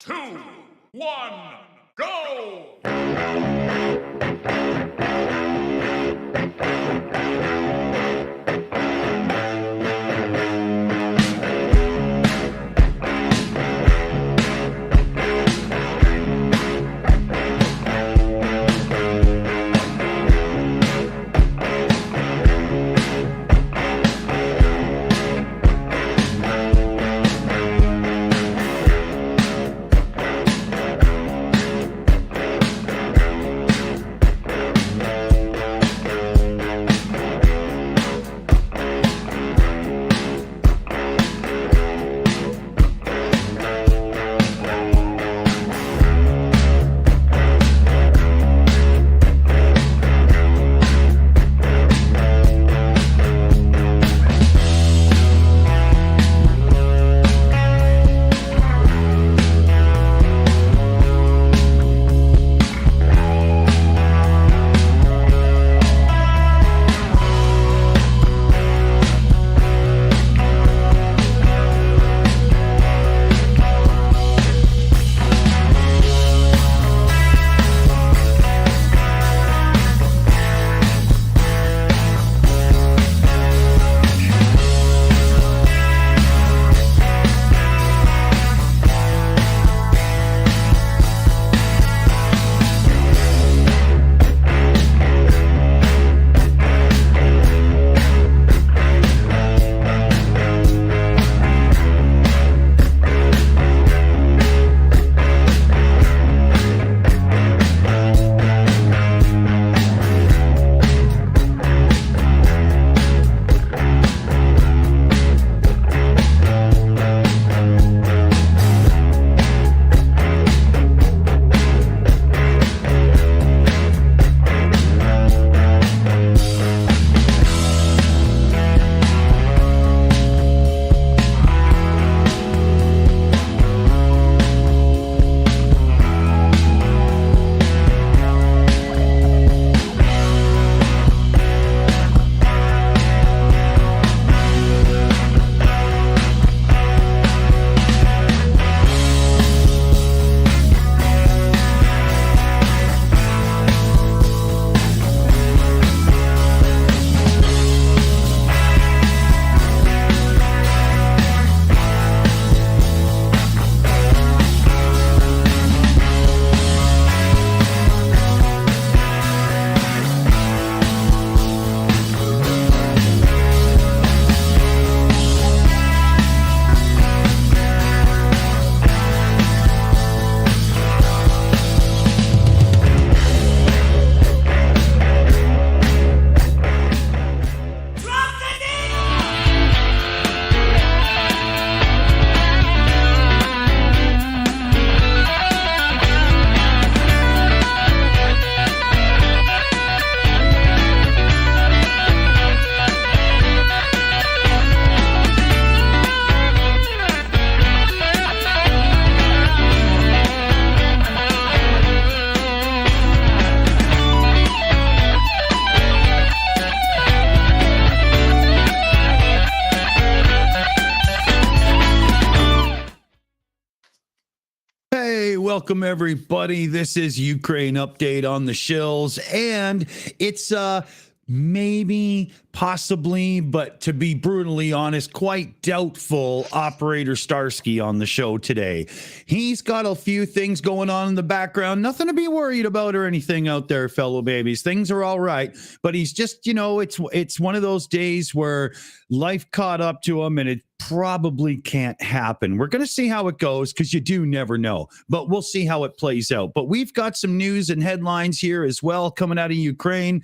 2, 1, go! Welcome everybody. This is Ukraine update on the Shills, and it's maybe, possibly, but to be brutally honest, quite doubtful OperatorStarsky on the show today. He's got a few things going on in the background, nothing to be worried about or anything out there, fellow babies. Things are all right, but he's just, you know, it's one of those days where life caught up to him and it probably can't happen. We're going to see how it goes because you do never know, but we'll see how it plays out. But we've got some news and headlines here as well coming out of Ukraine.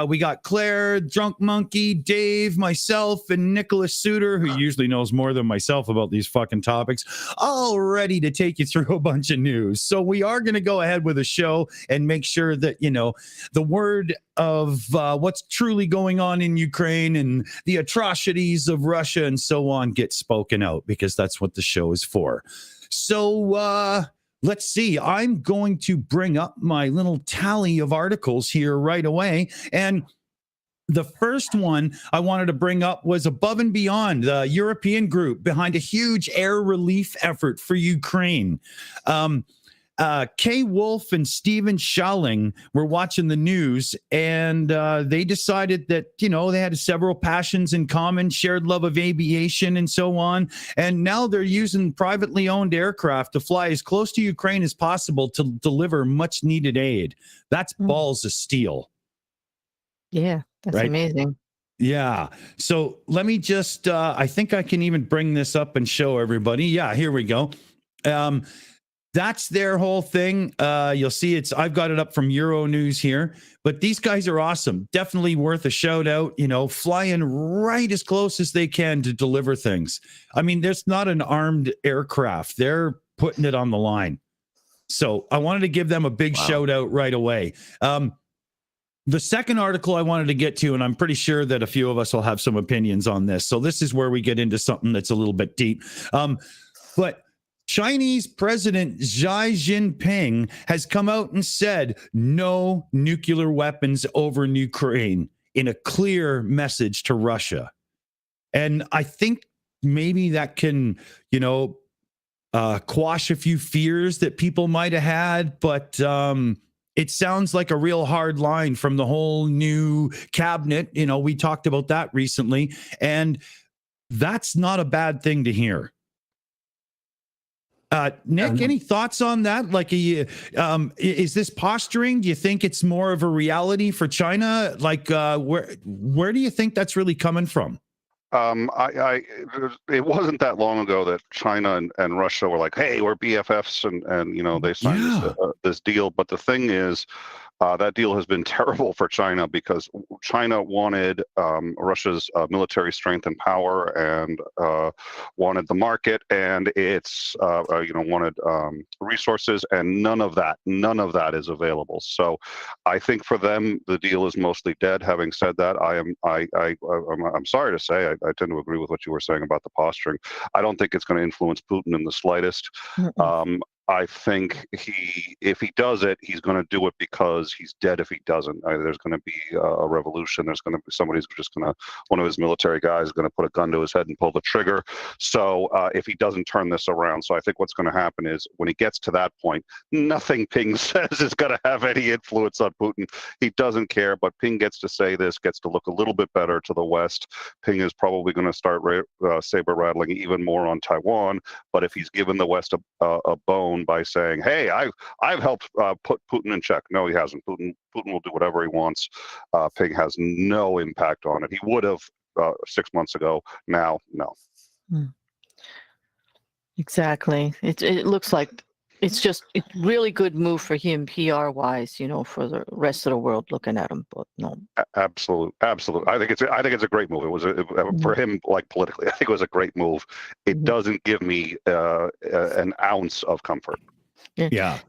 We got Claire, Drunk Monkey, Dave, myself, and Nicholas Soutter, who usually knows more than myself about these fucking topics, all ready to take you through a bunch of news. So we are going to go ahead with a show and make sure that, you know, the word of what's truly going on in Ukraine and the atrocities of Russia and so on get spoken out, because that's what the show is for. So let's see. I'm going to bring up my little tally of articles here right away. And The first one I wanted to bring up was Above and Beyond, the European group behind a huge air relief effort for Ukraine. Kay Wolf and Stephen Schalling were watching the news, and they decided that, they had several passions in common, shared love of aviation and so on. And now they're using privately owned aircraft to fly as close to Ukraine as possible to deliver much needed aid. That's balls of steel. Yeah, that's right? amazing. Yeah. So let me just, I think I can even bring this up and show everybody. Yeah, here we go. That's their whole thing. You'll see I've got it up from Euro News here, but these guys are awesome. Definitely worth a shout out, flying right as close as they can to deliver things. I mean, there's not an armed aircraft. They're putting it on the line. So I wanted to give them a big shout out right away. The second article I wanted to get to, and I'm pretty sure that a few of us will have some opinions on this. So this is where we get into something that's a little bit deep. But Chinese President Xi Jinping has come out and said no nuclear weapons over in Ukraine in a clear message to Russia. And I think maybe that can, quash a few fears that people might have had, but it sounds like a real hard line from the whole new cabinet. We talked about that recently, and that's not a bad thing to hear. Nick, any thoughts on that? Like, is this posturing? Do you think it's more of a reality for China? Like, where do you think that's really coming from? It wasn't that long ago that China and Russia were like, "Hey, we're BFFs," and they signed this deal. But the thing is, that deal has been terrible for China because China wanted Russia's military strength and power, and wanted the market, and it's wanted resources, and none of that is available. So I think for them the deal is mostly dead. Having said that, I'm sorry to say I tend to agree with what you were saying about the posturing. I don't think it's going to influence Putin in the slightest. I think if he does it, he's going to do it because he's dead if he doesn't. There's going to be a revolution. There's going to be somebody's just going to, one of his military guys is going to put a gun to his head and pull the trigger. So if he doesn't turn this around, so I think what's going to happen is when he gets to that point, nothing Ping says is going to have any influence on Putin. He doesn't care, but Ping gets to say this, gets to look a little bit better to the West. Ping is probably going to start saber rattling even more on Taiwan. But if he's given the West a bone by saying, "Hey, I've helped put Putin in check," no, he hasn't. Putin will do whatever he wants. Ping has no impact on it. He would have 6 months ago. Now, no. Exactly. It looks like it's just a really good move for him PR wise, for the rest of the world looking at him. But no, absolute. I think it's a great move. It was for him, like politically, I think it was a great move. It doesn't give me an ounce of comfort. Yeah.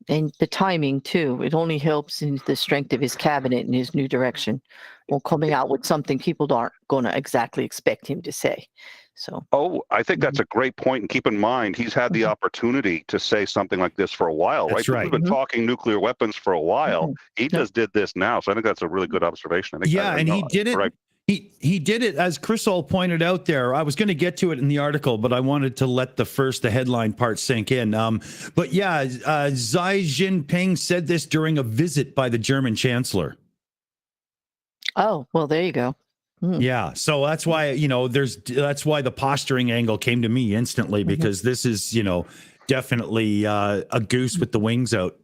And the timing too. It only helps in the strength of his cabinet and his new direction, or coming out with something people aren't going to exactly expect him to say. So. Oh, I think that's a great point. And keep in mind, he's had the opportunity to say something like this for a while, right? That's right. We've been talking nuclear weapons for a while. He just did this now. So I think that's a really good observation. I think he did it. Right. He did it, as Chris all pointed out there. I was going to get to it in the article, but I wanted to let the headline part sink in. But yeah, Xi Jinping said this during a visit by the German chancellor. Oh, well, there you go. Yeah, so that's why that's why the posturing angle came to me instantly, because this is definitely a goose with the wings out.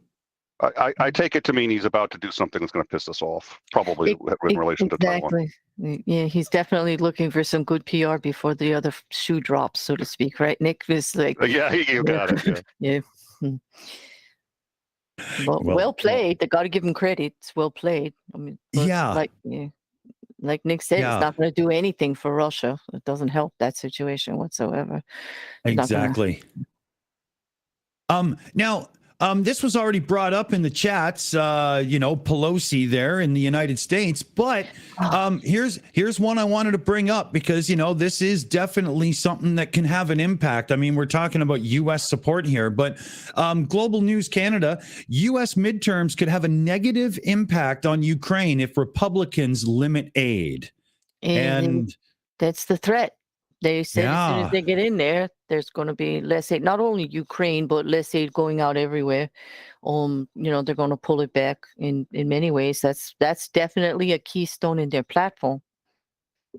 I take it to mean he's about to do something that's going to piss us off, probably in relation to Taiwan. Yeah, he's definitely looking for some good PR before the other shoe drops, so to speak, right? Nick was like, yeah, you got it. Yeah. Well played. They got to give him credit. It's well played. I mean, like Nick said, it's not going to do anything for Russia. It doesn't help that situation whatsoever. Exactly. Now, This was already brought up in the chats, Pelosi there in the United States. But here's one I wanted to bring up because, this is definitely something that can have an impact. I mean, we're talking about U.S. support here, but Global News Canada, U.S. midterms could have a negative impact on Ukraine if Republicans limit aid. And that's the threat. They said as soon as they get in there, there's going to be less aid, not only Ukraine, but less aid going out everywhere. They're going to pull it back in many ways. That's definitely a keystone in their platform.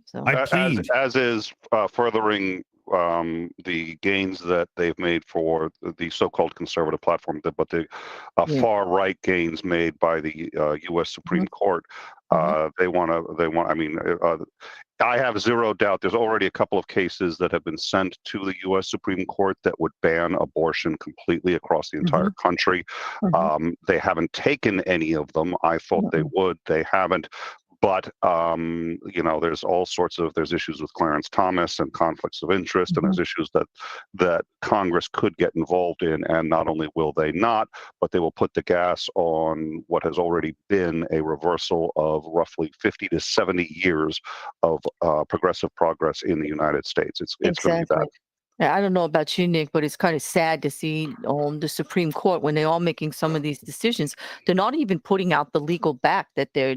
So as is furthering the gains that they've made for the so-called conservative platform, but the far right gains made by the U.S. Supreme Court. They want. I mean, I have zero doubt. There's already a couple of cases that have been sent to the U.S. Supreme Court that would ban abortion completely across the entire country. They haven't taken any of them. I thought they would. They haven't. But, there's all sorts of, there's issues with Clarence Thomas and conflicts of interest, and there's issues that Congress could get involved in. And not only will they not, but they will put the gas on what has already been a reversal of roughly 50 to 70 years of progressive progress in the United States. It's going to be bad. I don't know about you, Nick, but it's kind of sad to see the Supreme Court when they're all making some of these decisions. They're not even putting out the legal back that they're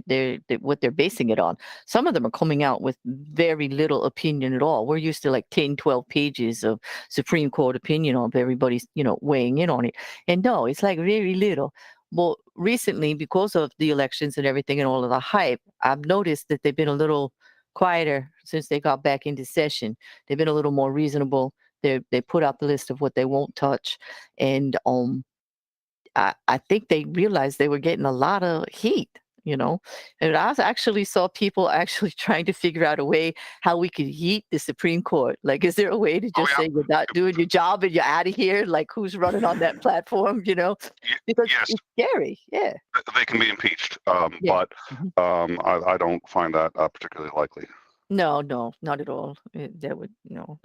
what they're basing it on. Some of them are coming out with very little opinion at all. We're used to like 10, 12 pages of Supreme Court opinion of everybody's, weighing in on it. And no, it's like very little. Well, recently, because of the elections and everything and all of the hype, I've noticed that they've been a little quieter since they got back into session. They've been a little more reasonable. They put out the list of what they won't touch, and I think they realized they were getting a lot of heat, and I actually saw people actually trying to figure out a way how we could heat the Supreme Court. Like, is there a way to just say you're not doing your job and you're out of here? Like, who's running on that platform? Because it's scary. Yeah, they can be impeached, but I don't find that particularly likely. No, not at all. That would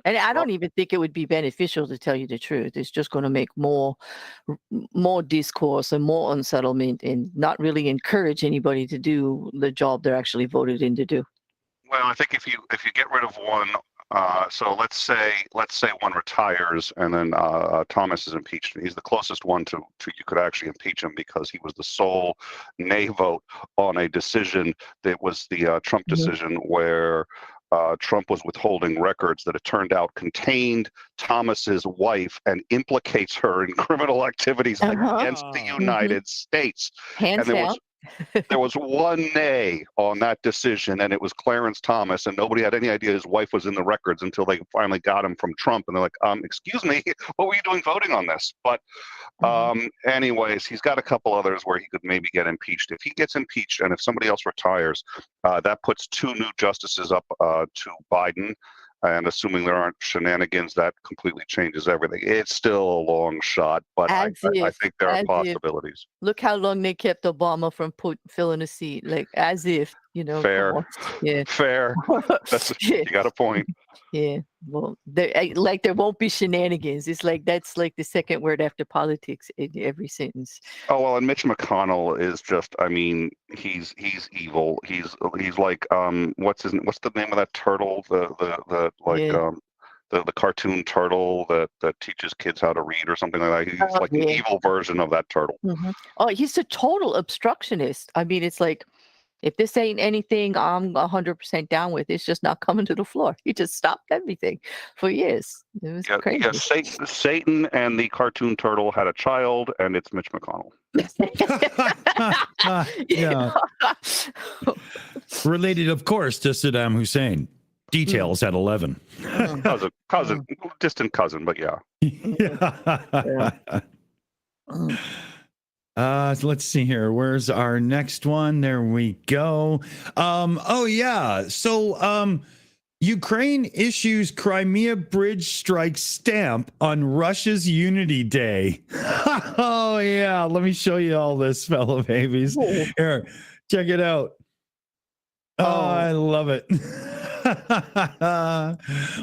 and I don't even think it would be beneficial, to tell you the truth. It's just going to make more discourse and more unsettlement, and not really encourage anybody to do the job they're actually voted in to do. Well, I think if you get rid of one, so let's say one retires and then Thomas is impeached. He's the closest one to you could actually impeach him, because he was the sole nay vote on a decision that was the Trump decision where Trump was withholding records that it turned out contained Thomas's wife and implicates her in criminal activities against the United States. Hands down. There was one nay on that decision, and it was Clarence Thomas, and nobody had any idea his wife was in the records until they finally got him from Trump, and they're like, excuse me, what were you doing voting on this? But anyways, he's got a couple others where he could maybe get impeached. If he gets impeached, and if somebody else retires, that puts 2 new justices up to Biden. And assuming there aren't shenanigans, that completely changes everything. It's still a long shot, but I think there are possibilities. Look how long they kept Obama from filling a seat, like as if, Fair. Yeah. Fair. You got a point. Yeah. Well, there won't be shenanigans. It's like that's like the second word after politics in every sentence. Oh well, and Mitch McConnell is just, he's evil. He's like what's the name of that turtle? The cartoon turtle that teaches kids how to read or something like that. He's like an evil version of that turtle. Oh, he's a total obstructionist. It's like, if this ain't anything I'm 100% down with, it's just not coming to the floor. He just stopped everything for years. It was crazy. Yeah, Satan and the cartoon turtle had a child, and it's Mitch McConnell. Yeah. Related, of course, to Saddam Hussein. Details at 11. Cousin, distant cousin, but yeah. So let's see here. Where's our next one? There we go. So Ukraine issues Crimea Bridge strike stamp on Russia's Unity Day. Oh yeah, let me show you all this, fellow babies. Here, check it out. Oh, I love it.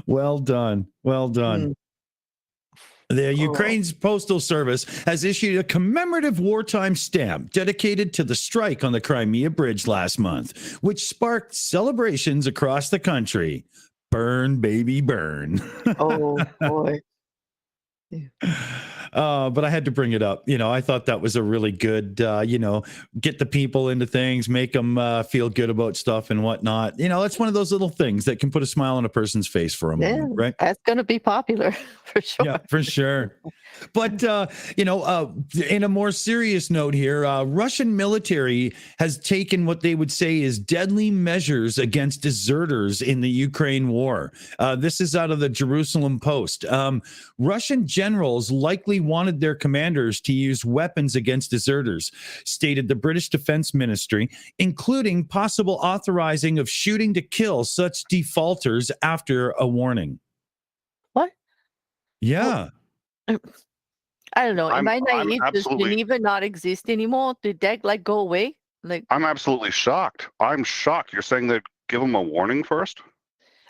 Well done. The Ukraine's Postal Service has issued a commemorative wartime stamp dedicated to the strike on the Crimea Bridge last month, which sparked celebrations across the country. Burn, baby, burn. Oh boy. But I had to bring it up. I thought that was a really good, get the people into things, make them feel good about stuff and whatnot. It's one of those little things that can put a smile on a person's face for a moment, right? That's going to be popular for sure. Yeah, for sure. But, in a more serious note here, Russian military has taken what they would say is deadly measures against deserters in the Ukraine war. This is out of the Jerusalem Post. Russian generals likely wanted their commanders to use weapons against deserters, stated the British Defense Ministry, including possible authorizing of shooting to kill such defaulters after a warning. What? Yeah. I don't know. Am I naive? Does absolutely- Geneva not exist anymore? Did that go away? I'm absolutely shocked. I'm shocked. You're saying they'd give them a warning first?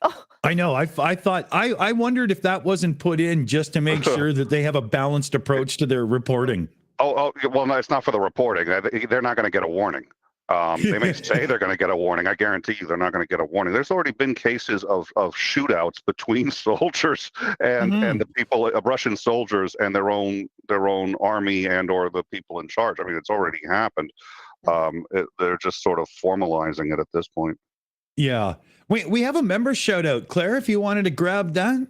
Oh, I know. I thought I wondered if that wasn't put in just to make sure that they have a balanced approach to their reporting. Well, no, it's not for the reporting. They're not going to get a warning. They may say they're going to get a warning. I guarantee you they're not going to get a warning. There's already been cases of shootouts between soldiers and the people, Russian soldiers and their own army and or the people in charge. I mean, it's already happened. They're just sort of formalizing it at this point. Yeah. We have a member shout out, Claire, if you wanted to grab that.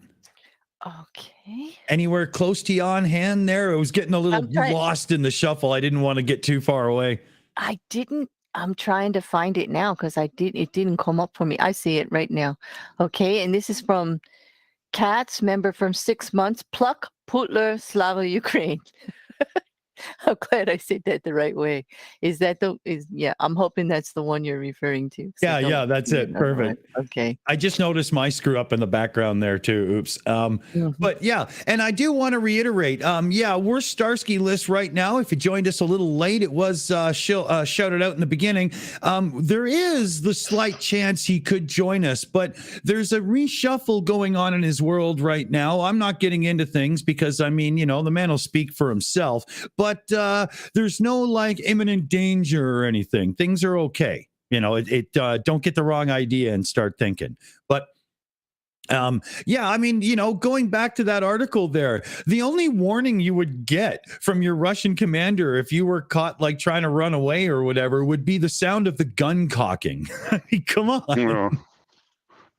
okay. Anywhere close to you on hand there? I was getting a little lost in the shuffle. I didn't want to get too far away. I didn't. I'm trying to find it now because it didn't come up for me. I see it right now. Okay. And this is from Katz, member from 6 months, Pluck Putler, SlavaUkraini. I'm glad I said that the right way. I'm hoping that's the one you're referring to. Yeah, that's it. Perfect. Okay. I just noticed my screw up in the background there too. Oops. But yeah, and I do want to reiterate. We're Starsky list right now. If you joined us a little late, it was shouted out in the beginning. There is the slight chance he could join us, but there's a reshuffle going on in his world right now. I'm not getting into things because the man will speak for himself. But there's no imminent danger or anything. Things are okay. Don't get the wrong idea and start thinking. But going back to that article there, the only warning you would get from your Russian commander if you were caught trying to run away or whatever would be the sound of the gun cocking. Come on.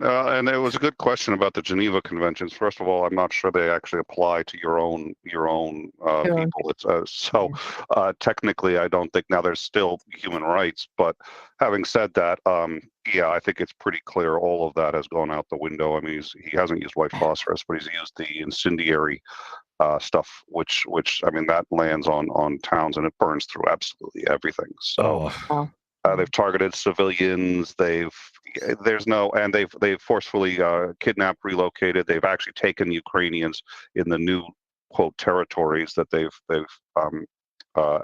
And it was a good question about the Geneva Conventions. First of all, I'm not sure they actually apply to your own people. It's technically, I don't think. Now, there's still human rights, but having said that, I think it's pretty clear all of that has gone out the window. I mean, he hasn't used white phosphorus, but he's used the incendiary stuff, which that lands on towns and it burns through absolutely everything. So. They've targeted civilians. They've forcefully kidnapped, relocated. They've actually taken Ukrainians in the new quote territories that they've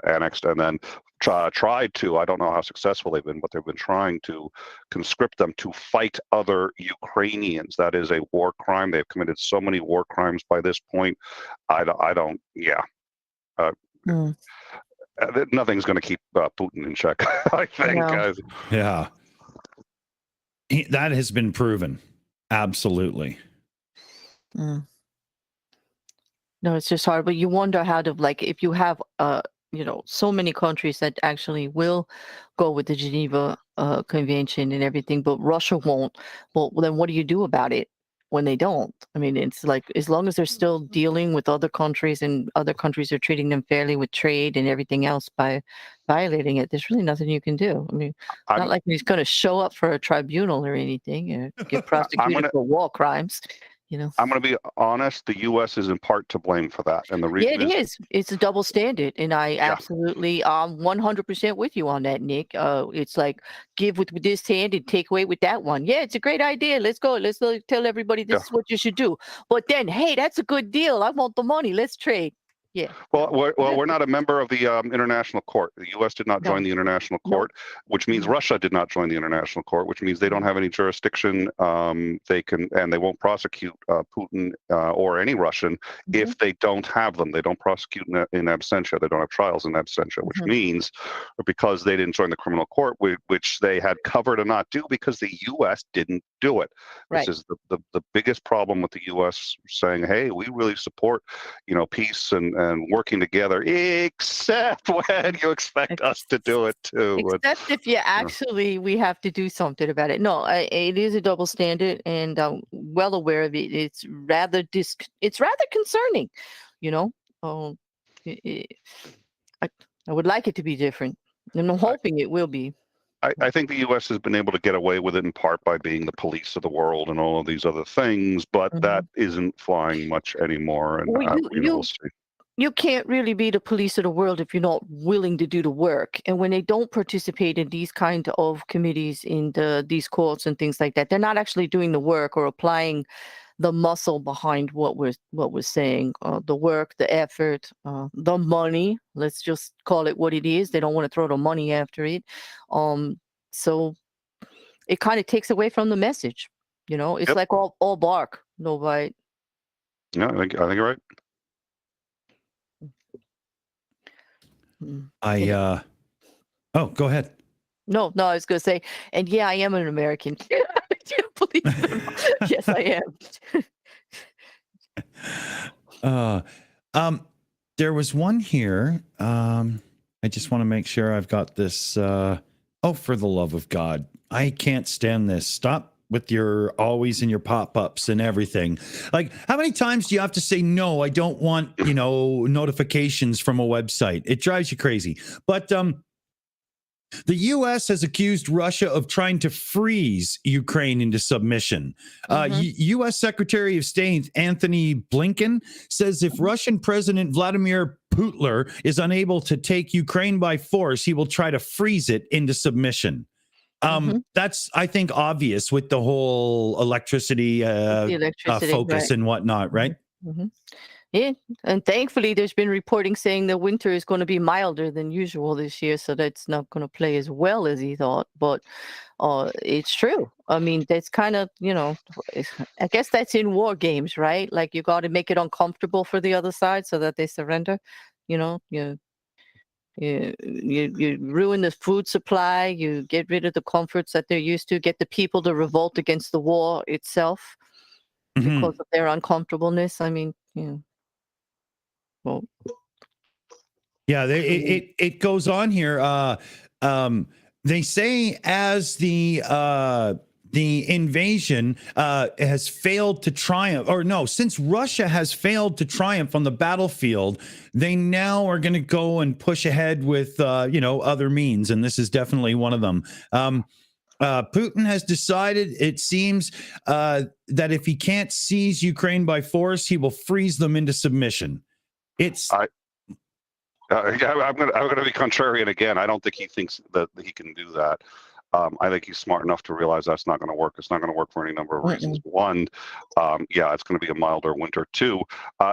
annexed, and then tried to. I don't know how successful they've been, but they've been trying to conscript them to fight other Ukrainians. That is a war crime. They've committed so many war crimes by this point. Nothing's going to keep Putin in check, I think. No. Yeah. That has been proven. Absolutely. No, it's just hard. But you wonder how to, if you have, so many countries that actually will go with the Geneva Convention and everything, but Russia won't. Well, then what do you do about it when they don't? I mean, it's as long as they're still dealing with other countries and other countries are treating them fairly with trade and everything else by violating it, there's really nothing you can do. I mean, not like he's going to show up for a tribunal or anything or get prosecuted for war crimes. I'm going to be honest. The U.S. is in part to blame for that, and the reason is it's a double standard, and I absolutely 100% with you on that, Nick. It's like give with this hand and take away with that one. Yeah, it's a great idea. Let's go. Let's tell everybody this is what you should do. But then, hey, that's a good deal. I want the money. Let's trade. Yeah. We're not a member of the International Court. The U.S. did not join the International Court, which means Russia did not join the International Court, which means they don't have any jurisdiction. They won't prosecute Putin or any Russian if they don't have them. They don't prosecute in absentia. They don't have trials in absentia, which means because they didn't join the criminal court, which they had cover to not do because the U.S. didn't do it. Right. This is the biggest problem with the U.S. saying, "Hey, we really support, peace and working together," except when you expect us to do it too. Except if we have to do something about it. No, it is a double standard, and I'm well aware of it. It's rather concerning, I would like it to be different, and I'm hoping it will be. I think the U.S. has been able to get away with it in part by being the police of the world and all of these other things, but that isn't flying much anymore. And we'll see. You can't really be the police of the world if you're not willing to do the work. And when they don't participate in these kind of committees, in these courts and things like that, they're not actually doing the work or applying the muscle behind what we're saying, the work, the effort, the money. Let's just call it what it is. They don't want to throw the money after it. So it kind of takes away from the message. It's like all bark, no bite. Yeah, I think you're right. Go ahead. No, I was going to say, and yeah, I am an American. Believe it or not. Yes, I am. There was one here. I just want to make sure I've got this. For the love of God, I can't stand this. Stop with your always in your pop-ups and everything. Like, how many times do you have to say, no, I don't want, notifications from a website? It drives you crazy. But the U.S. has accused Russia of trying to freeze Ukraine into submission. U.S. Secretary of State Anthony Blinken says if Russian President Vladimir Putin is unable to take Ukraine by force, he will try to freeze it into submission. That's, I think, obvious with the whole electricity focus and whatnot, right? Yeah, and thankfully there's been reporting saying the winter is going to be milder than usual this year, so that's not going to play as well as he thought. But it's true. I mean, that's kind of, I guess that's in war games, right? Like, you got to make it uncomfortable for the other side so that they surrender. You ruin the food supply. You get rid of the comforts that they're used to. Get the people to revolt against the war itself because of their uncomfortableness. I mean, well, yeah. It goes on here. They say as the invasion has failed to triumph, or no, since Russia has failed to triumph on the battlefield, they now are going to go and push ahead with, other means. And this is definitely one of them. Putin has decided, it seems, that if he can't seize Ukraine by force, he will freeze them into submission. I'm going to be contrarian again. I don't think he thinks that he can do that. I think he's smart enough to realize that's not going to work. It's not going to work for any number of reasons. One, it's going to be a milder winter. Two,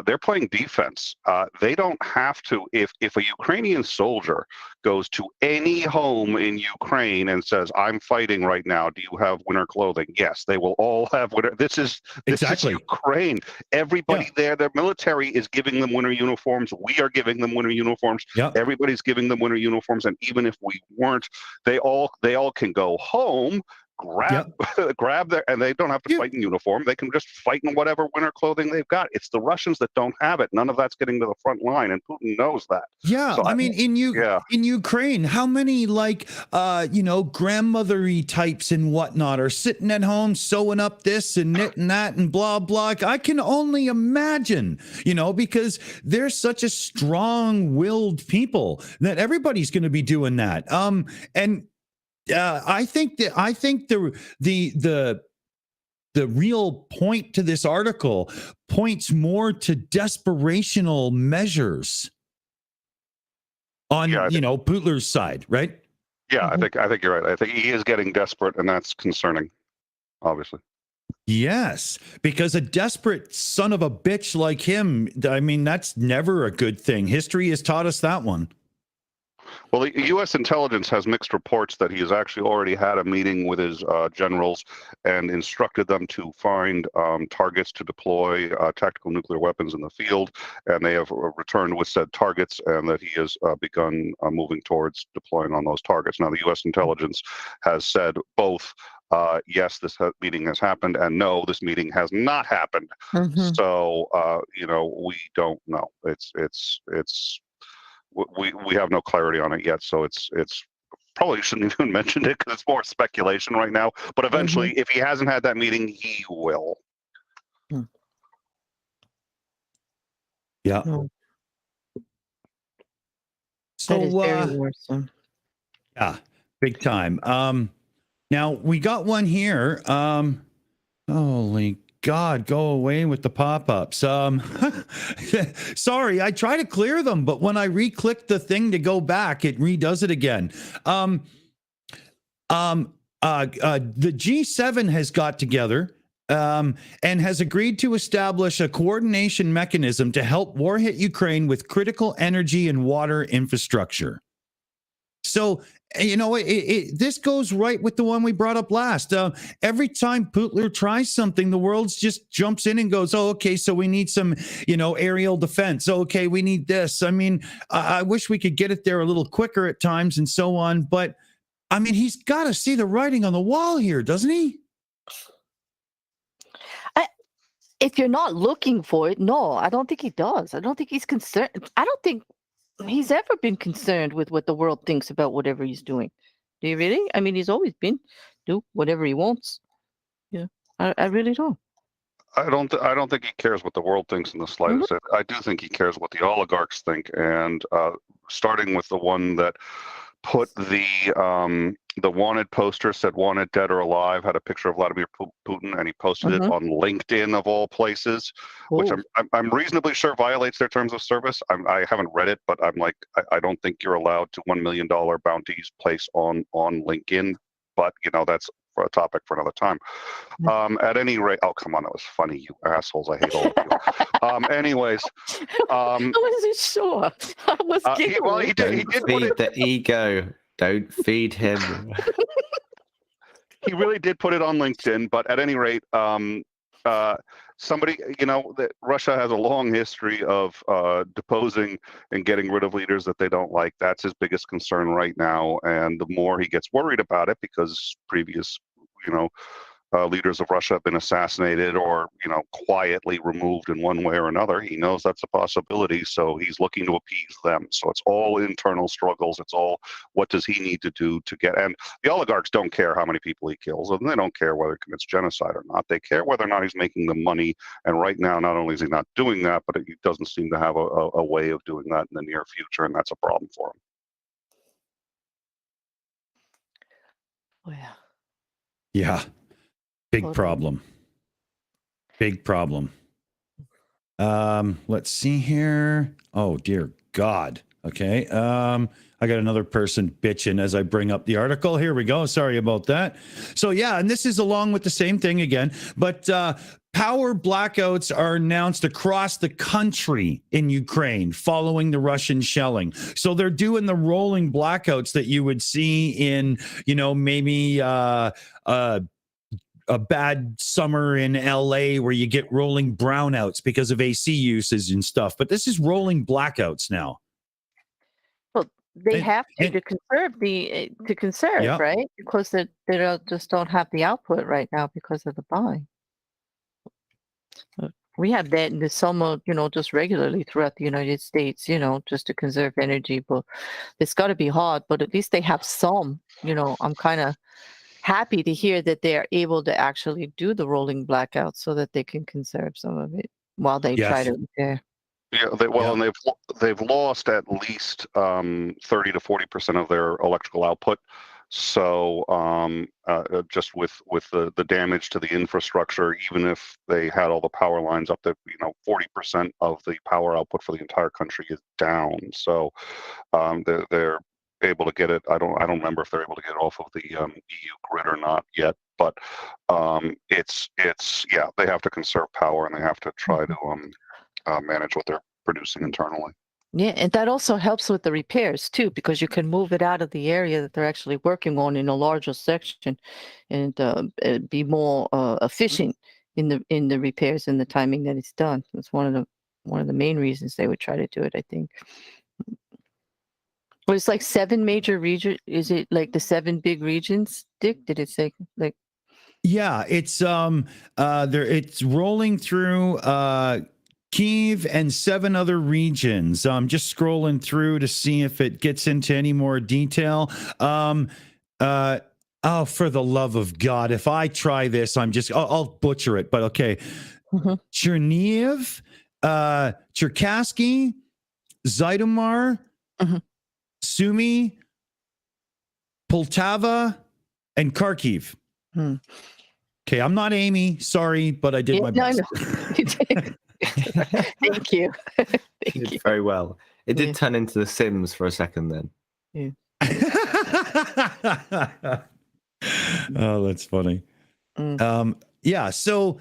they're playing defense. They don't have to. If a Ukrainian soldier goes to any home in Ukraine and says, "I'm fighting right now. Do you have winter clothing?" Yes, they will all have winter. This is Ukraine. Everybody there, their military is giving them winter uniforms. We are giving them winter uniforms. Yep. Everybody's giving them winter uniforms, and even if we weren't, they all can go home, grab their, and they don't have to fight in uniform. They can just fight in whatever winter clothing they've got. It's the Russians that don't have it. None of that's getting to the front line, and Putin knows that. Yeah, so in Ukraine, how many grandmothery types and whatnot are sitting at home sewing up this and knitting that and blah blah. I can only imagine, because they're such a strong-willed people that everybody's going to be doing that. I think the real point to this article points more to desperational measures on Putler's side, right? Yeah, I think you're right. I think he is getting desperate, and that's concerning, obviously. Yes, because a desperate son of a bitch like him, I mean, that's never a good thing. History has taught us that one. Well, the U.S. intelligence has mixed reports that he has actually already had a meeting with his generals and instructed them to find targets to deploy tactical nuclear weapons in the field, and they have returned with said targets, and that he has begun moving towards deploying on those targets. Now, the U.S. intelligence has said both, yes, this meeting has happened, and no, this meeting has not happened. Mhm. So, we don't know. We have no clarity on it yet, so it's probably shouldn't even mention it because it's more speculation right now. But eventually, if he hasn't had that meeting, he will. Yeah. Mm. So That is very worrisome. yeah, big time. Now we got one here. Holy God, go away with the pop-ups. Sorry, I try to clear them, but when I re-click the thing to go back, it redoes it again. The G7 has got together and has agreed to establish a coordination mechanism to help war-hit Ukraine with critical energy and water infrastructure. So, this goes right with the one we brought up last. Every time Putler tries something, the world just jumps in and goes, oh, okay, so we need some, aerial defense. Okay, we need this. I mean, I wish we could get it there a little quicker at times and so on. But, I mean, he's got to see the writing on the wall here, doesn't he? If you're not looking for it, no, I don't think he does. I don't think he's concerned. I don't think he's ever been concerned with what the world thinks about whatever he's doing. Do you really? I mean, he's always been do whatever he wants. Yeah, I really don't. I don't think he cares what the world thinks in the slightest. I do think he cares what the oligarchs think, and starting with the one that put the wanted poster, said wanted dead or alive, had a picture of Vladimir Putin, and he posted it on LinkedIn of all places, which I'm reasonably sure violates their terms of service. I haven't read it, but I'm like, I don't think you're allowed to $1 million bounties placed on LinkedIn, but that's for a topic for another time. At any rate, oh, come on, that was funny, you assholes. I hate all of you. Anyways. I wasn't sure. I was giggling. He did feed the ego. Don't feed him. He really did put it on LinkedIn, but at any rate, somebody, that Russia has a long history of deposing and getting rid of leaders that they don't like. That's his biggest concern right now. And the more he gets worried about it, because previous, leaders of Russia have been assassinated or, quietly removed in one way or another. He knows that's a possibility, so he's looking to appease them. So it's all internal struggles. It's all, what does he need to do to get, and the oligarchs don't care how many people he kills, and they don't care whether he commits genocide or not. They care whether or not he's making the money, and right now, not only is he not doing that, but he doesn't seem to have a way of doing that in the near future, and that's a problem for him. Oh, yeah. Yeah. Big problem. Big problem. Let's see here. Oh, dear God. Okay. I got another person bitching as I bring up the article. Here we go. Sorry about that. So, yeah, and this is along with the same thing again, but power blackouts are announced across the country in Ukraine following the Russian shelling. So they're doing the rolling blackouts that you would see in, maybe a bad summer in LA where you get rolling brownouts because of AC usage and stuff. But this is rolling blackouts now. Well, they have to conserve right? Because they just don't have the output right now because of the buy. We have that in the summer, just regularly throughout the United States, just to conserve energy. But it's got to be hard. But at least they have some. I'm kind of happy to hear that they are able to actually do the rolling blackouts so that they can conserve some of it while they try to repair. Yeah, and they've lost at least 30 to 40% of their electrical output. So just with the damage to the infrastructure, even if they had all the power lines up, 40% of the power output for the entire country is down. So they're able to get it. I don't remember if they're able to get it off of the EU grid or not yet, But it's yeah, they have to conserve power and they have to try to manage what they're producing internally. Yeah, and that also helps with the repairs too, because you can move it out of the area that they're actually working on in a larger section, and be more efficient in the repairs and the timing that it's done. That's one of the main reasons they would try to do it, I think. Well, it's like 7 major regions. Is it like the 7 big regions, Dick? Did it say like? Yeah, it's it's rolling through Kyiv and 7 other regions. I'm just scrolling through to see if it gets into any more detail. Oh, for the love of God, if I try this, I'll butcher it, but okay. Chernihiv, Cherkasky, Zhytomyr, Sumy, Poltava, and Kharkiv. Okay, I'm not Aimee. Sorry, but I did my best. No. Thank you. You did very well. It did turn into The Sims for a second then. Yeah. Oh, that's funny. Yeah, so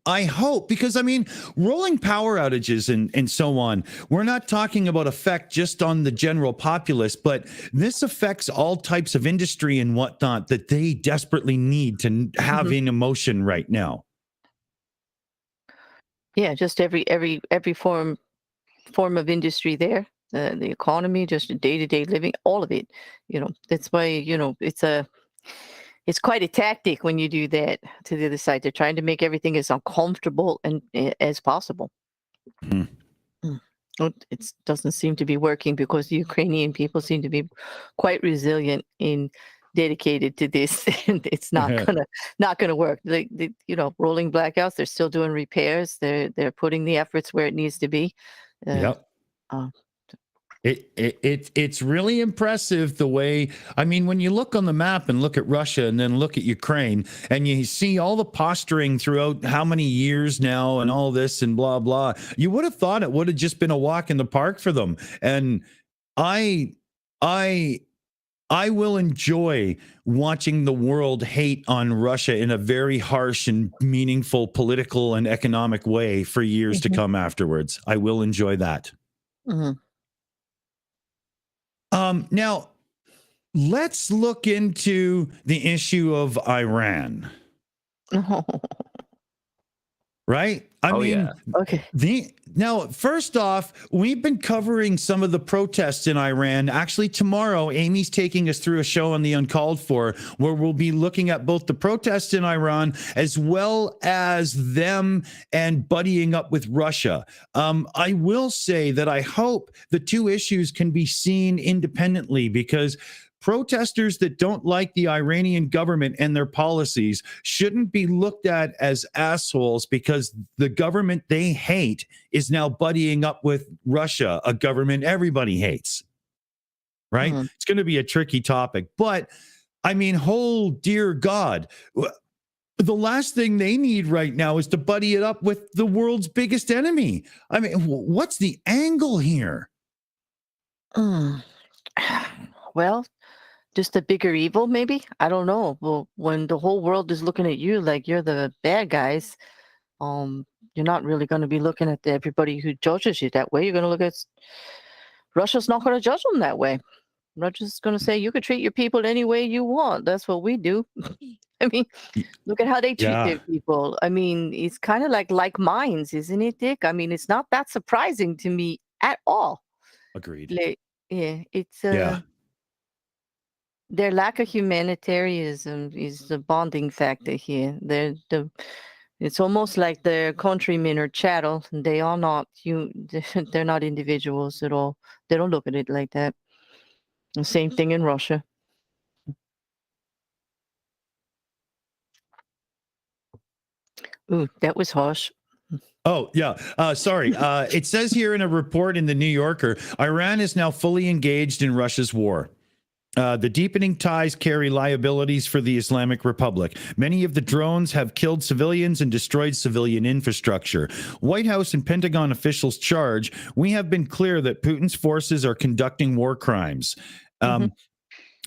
I hope, because I mean, rolling power outages and so on, we're not talking about effect just on the general populace, but this affects all types of industry and whatnot that they desperately need to have in motion right now. Yeah, just every form of industry there, the economy, just day-to-day living, all of it. That's why it's quite a tactic when you do that to the other side. They're trying to make everything as uncomfortable and as possible. It doesn't seem to be working because the Ukrainian people seem to be quite resilient and dedicated to this, and it's not gonna work. Rolling blackouts. They're still doing repairs. They're putting the efforts where it needs to be. Yep. It's really impressive the way, I mean, when you look on the map and look at Russia and then look at Ukraine and you see all the posturing throughout how many years now and all this and blah, blah, you would have thought it would have just been a walk in the park for them. And I will enjoy watching the world hate on Russia in a very harsh and meaningful political and economic way for years to come afterwards. I will enjoy that. Now, let's look into the issue of Iran. Right? I mean, okay. Now, first off, we've been covering some of the protests in Iran. Actually, tomorrow, Aimee's taking us through a show on the Uncalled For, where we'll be looking at both the protests in Iran as well as them and buddying up with Russia. I will say that I hope the two issues can be seen independently, because protesters that don't like the Iranian government and their policies shouldn't be looked at as assholes because the government they hate is now buddying up with Russia, a government everybody hates. Right? It's going to be a tricky topic. But, I mean, dear God, the last thing they need right now is to buddy it up with the world's biggest enemy. I mean, what's the angle here? Well, just a bigger evil, maybe? I don't know. Well, when the whole world is looking at you like you're the bad guys, you're not really going to be looking at everybody who judges you that way. You're going to look at Russia's not going to judge them that way. Russia's going to say you could treat your people any way you want. That's what we do. I mean, look at how they treat their people. I mean, it's kind of like minds, isn't it, Dick? I mean, it's not that surprising to me at all. Agreed. It's their lack of humanitarianism is the bonding factor here. It's almost like their countrymen are chattel, and they are not. They're not individuals at all. They don't look at it like that. The same thing in Russia. Ooh, that was harsh. Oh, yeah. Sorry. It says here in a report in the New Yorker, Iran is now fully engaged in Russia's war. The deepening ties carry liabilities for the Islamic Republic. Many of the drones have killed civilians and destroyed civilian infrastructure. White House and Pentagon officials charge, we have been clear that Putin's forces are conducting war crimes.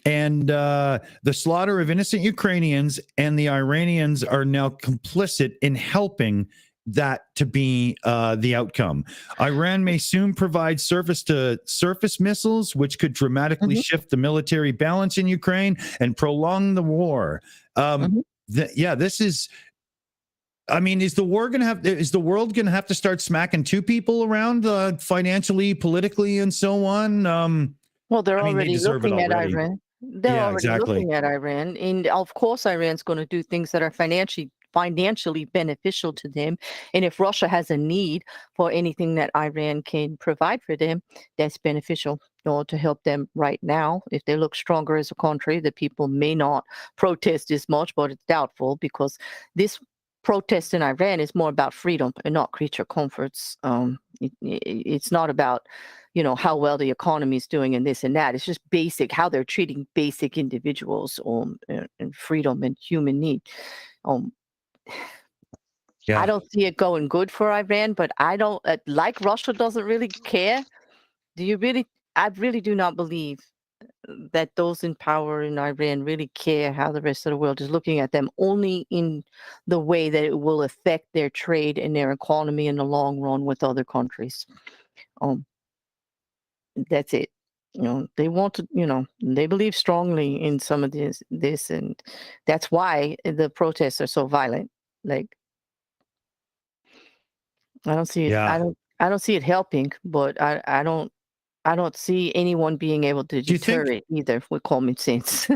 And the slaughter of innocent Ukrainians and the Iranians are now complicit in helping that to be the outcome. Iran may soon provide surface-to-surface missiles, which could dramatically shift the military balance in Ukraine and prolong the war. This is. I mean, is the world going to have to start smacking two people around financially, politically, and so on? Well, they're I mean, they already deserve it looking at already. Iran. They're Yeah, already exactly. looking at Iran, and of course, Iran's going to do things that are financially beneficial to them. And if Russia has a need for anything that Iran can provide for them, that's beneficial, to help them right now. If they look stronger as a country, the people may not protest as much, but it's doubtful because this protest in Iran is more about freedom and not creature comforts. It's not about, how well the economy is doing and this and that. It's just basic, how they're treating basic individuals and freedom and human need. I don't see it going good for Iran, but I don't like Russia doesn't really care. I really do not believe that those in power in Iran really care how the rest of the world is looking at them, only in the way that it will affect their trade and their economy in the long run with other countries. That's it. They want to, they believe strongly in some of this, and that's why the protests are so violent. Like, I don't see it. Yeah. I don't see it helping, but I don't see anyone being able to deter it either with common sense.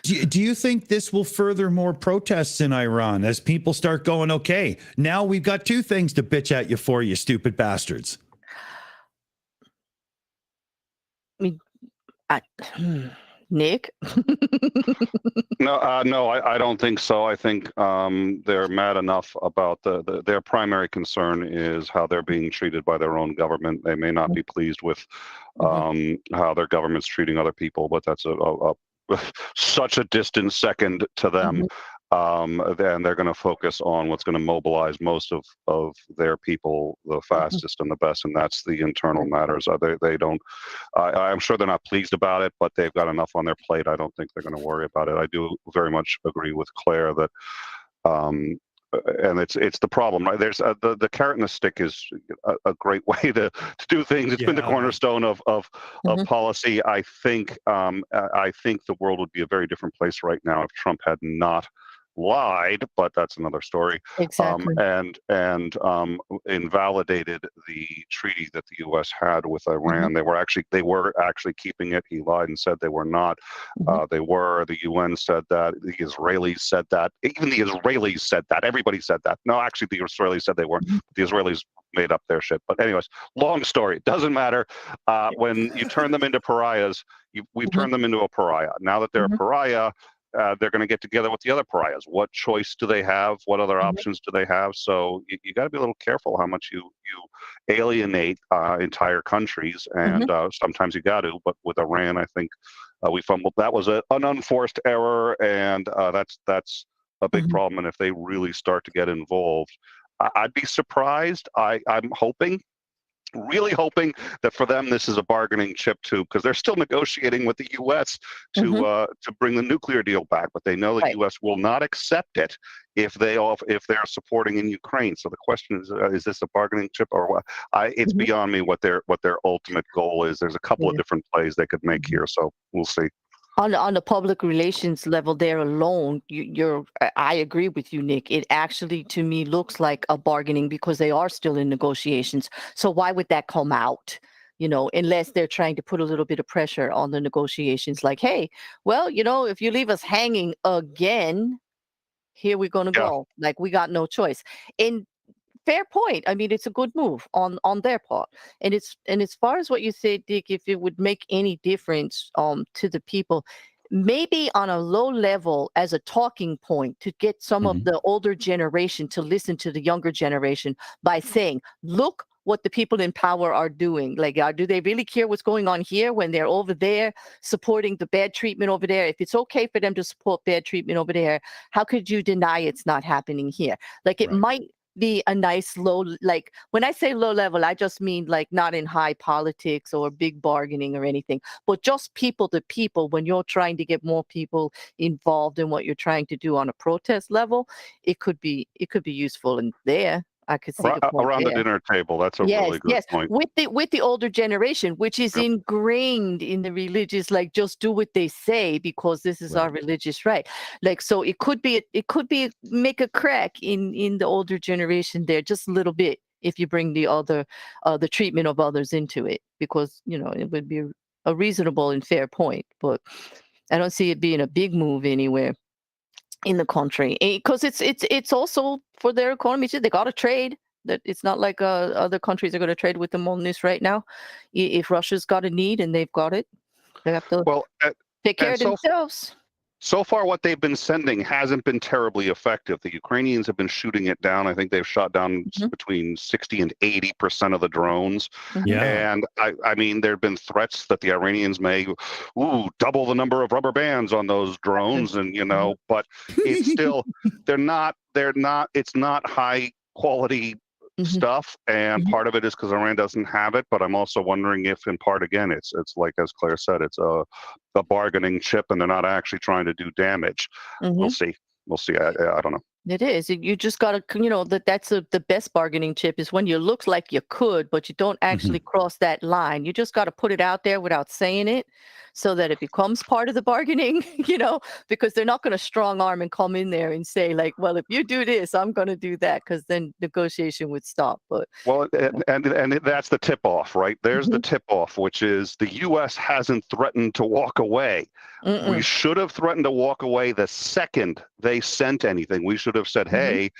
Do you think this will further more protests in Iran as people start going, okay, now we've got two things to bitch at you for, you stupid bastards? Nick? No, I don't think so. I think they're mad enough about their primary concern is how they're being treated by their own government. They may not be pleased with how their government's treating other people, but that's such a distant second to them. Then they're going to focus on what's going to mobilize most of their people the fastest and the best, and that's the internal matters. They don't. I'm sure they're not pleased about it, but they've got enough on their plate. I don't think they're going to worry about it. I do very much agree with Claire that, and it's the problem, right? There's the carrot and the stick is a great way to do things. It's been the cornerstone of policy. I think the world would be a very different place right now if Trump had not lied, but that's another story. Exactly. And invalidated the treaty that the U.S. had with Iran. They were actually keeping it. He lied and said they were not. They were. The UN said that. The Israelis said that. Even the Israelis said that. Everybody said that. No, actually, the Israelis said they weren't. The Israelis made up their shit. But anyways, long story. It doesn't matter. When you turn them into pariahs, we've turned them into a pariah. Now that they're a pariah, they're going to get together with the other pariahs. What choice do they have? What other options do they have? So you got to be a little careful how much you alienate entire countries, and sometimes you got to. But with Iran, I think we fumbled. That was an unforced error, and that's a big problem. And if they really start to get involved, I'd be surprised. I'm really hoping that for them this is a bargaining chip too, because they're still negotiating with the U.S. to bring the nuclear deal back, but they know the U.S. will not accept it if they're supporting in Ukraine. So the question is this a bargaining chip or what? It's beyond me what their ultimate goal is. There's a couple of different plays they could make here, so we'll see. On the public relations level there alone, I agree with you, Nick. It actually, to me, looks like a bargaining because they are still in negotiations. So why would that come out? Unless they're trying to put a little bit of pressure on the negotiations, like, hey, well, if you leave us hanging again, here we're going to go. Like, we got no choice. And fair point. I mean, it's a good move on their part. And as far as what you said, Dick, if it would make any difference to the people, maybe on a low level as a talking point to get some of the older generation to listen to the younger generation by saying, look what the people in power are doing. Like, do they really care what's going on here when they're over there supporting the bad treatment over there? If it's okay for them to support bad treatment over there, how could you deny it's not happening here? Like, it might be a nice low, like when I say low level, I just mean like not in high politics or big bargaining or anything, but just people to people. When you're trying to get more people involved in what you're trying to do on a protest level, it could be useful. And there, I could see the point Around the there. dinner table. That's a Yes, really good yes, point. with the older generation, which is Yep. ingrained in the religious, like just do what they say because this is our religious right. Like, so it could be make a crack in the older generation there just a little bit if you bring the treatment of others into it, because it would be a reasonable and fair point. But I don't see it being a big move anywhere in the country, because it's also for their economy too. They got to trade. That it's not like other countries are going to trade with them on this right now. If Russia's got a need and they've got it, they have to take care of themselves. So far, what they've been sending hasn't been terribly effective. The Ukrainians have been shooting it down. I think they've shot down between 60 and 80% of the drones. Yeah. And I mean, there have been threats that the Iranians may double the number of rubber bands on those drones, and but it's still it's not high quality stuff, and part of it is because Iran doesn't have it, but I'm also wondering if in part again it's like, as Claire said, it's a bargaining chip and they're not actually trying to do damage. We'll see I don't know. It is. You just got to, that's the best bargaining chip is when you look like you could, but you don't actually cross that line. You just got to put it out there without saying it so that it becomes part of the bargaining, because they're not going to strong arm and come in there and say like, well, if you do this, I'm going to do that, because then negotiation would stop. But and that's the tip off, right? There's the tip off, which is the U.S. hasn't threatened to walk away. We should have threatened to walk away the second they sent anything. We should have said, hey,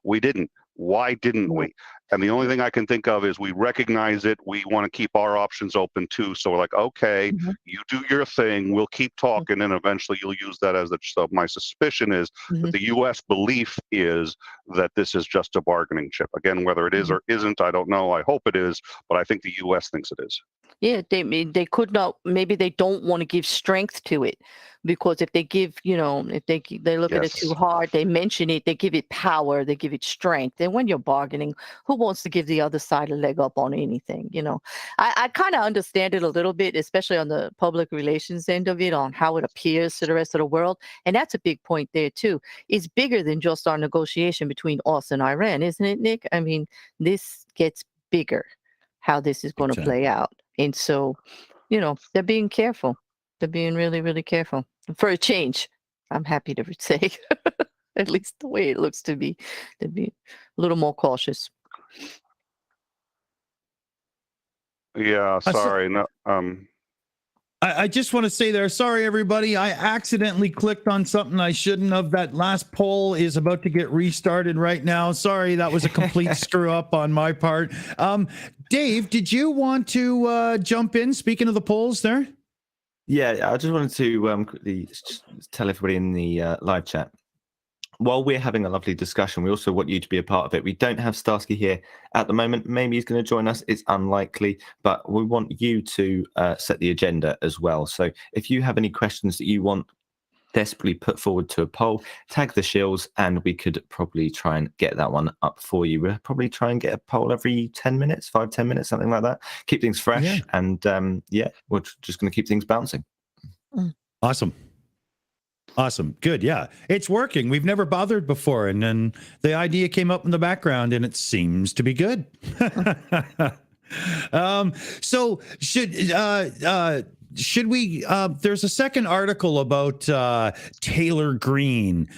we didn't. Why didn't we? And the only thing I can think of is we recognize it. We want to keep our options open too. So we're like, okay, you do your thing. We'll keep talking, and eventually you'll use that as the. So my suspicion is that the U.S. belief is that this is just a bargaining chip. Again, whether it is or isn't, I don't know. I hope it is, but I think the U.S. thinks it is. Yeah, they could not. Maybe they don't want to give strength to it, because if they give, if they look at it too hard, they mention it, they give it power, they give it strength. And when you're bargaining, who wants to give the other side a leg up on anything? I kind of understand it a little bit, especially on the public relations end of it, on how it appears to the rest of the world. And that's a big point there too. It's bigger than just our negotiation between us and Iran, isn't it, Nick? I mean, this gets bigger, how this is going to play out. And so, they're being careful. They're being really, really careful for a change. I'm happy to say, at least the way it looks to be, to be a little more cautious. Yeah, sorry. No, I just want to say there, sorry, everybody. I accidentally clicked on something I shouldn't have. That last poll is about to get restarted right now. Sorry, that was a complete screw up on my part. Dave, did you want to jump in, speaking of the polls there? Yeah, I just wanted to quickly tell everybody in the live chat, while we're having a lovely discussion, we also want you to be a part of it. We don't have Starsky here at the moment. Maybe he's going to join us. It's unlikely, but we want you to set the agenda as well. So if you have any questions that you want desperately put forward to a poll, tag the Shills, and we could probably try and get that one up for you. We'll probably try and get a poll every 10 minutes, 5-10 minutes, something like that. Keep things fresh. And we're just going to keep things bouncing. Awesome. Good. Yeah, it's working. We've never bothered before. And then the idea came up in the background and it seems to be good. So should we, there's a second article about Taylor Greene,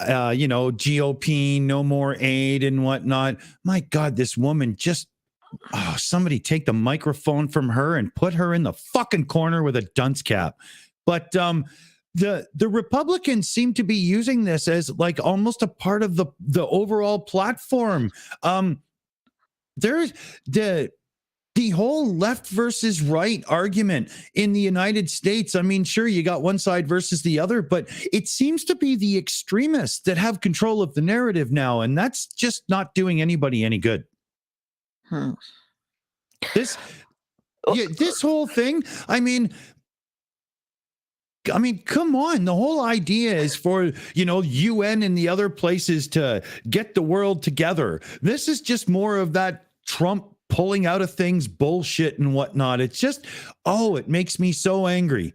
GOP, no more aid and whatnot. My God, this woman just, somebody take the microphone from her and put her in the fucking corner with a dunce cap. But, the Republicans seem to be using this as like almost a part of the overall platform. There's the whole left versus right argument in the United States. I mean, sure, you got one side versus the other, but it seems to be the extremists that have control of the narrative now, and that's just not doing anybody any good. This whole thing, I mean, I mean, come on. The whole idea is for, UN and the other places to get the world together. This is just more of that Trump pulling out of things bullshit and whatnot. It's just, it makes me so angry.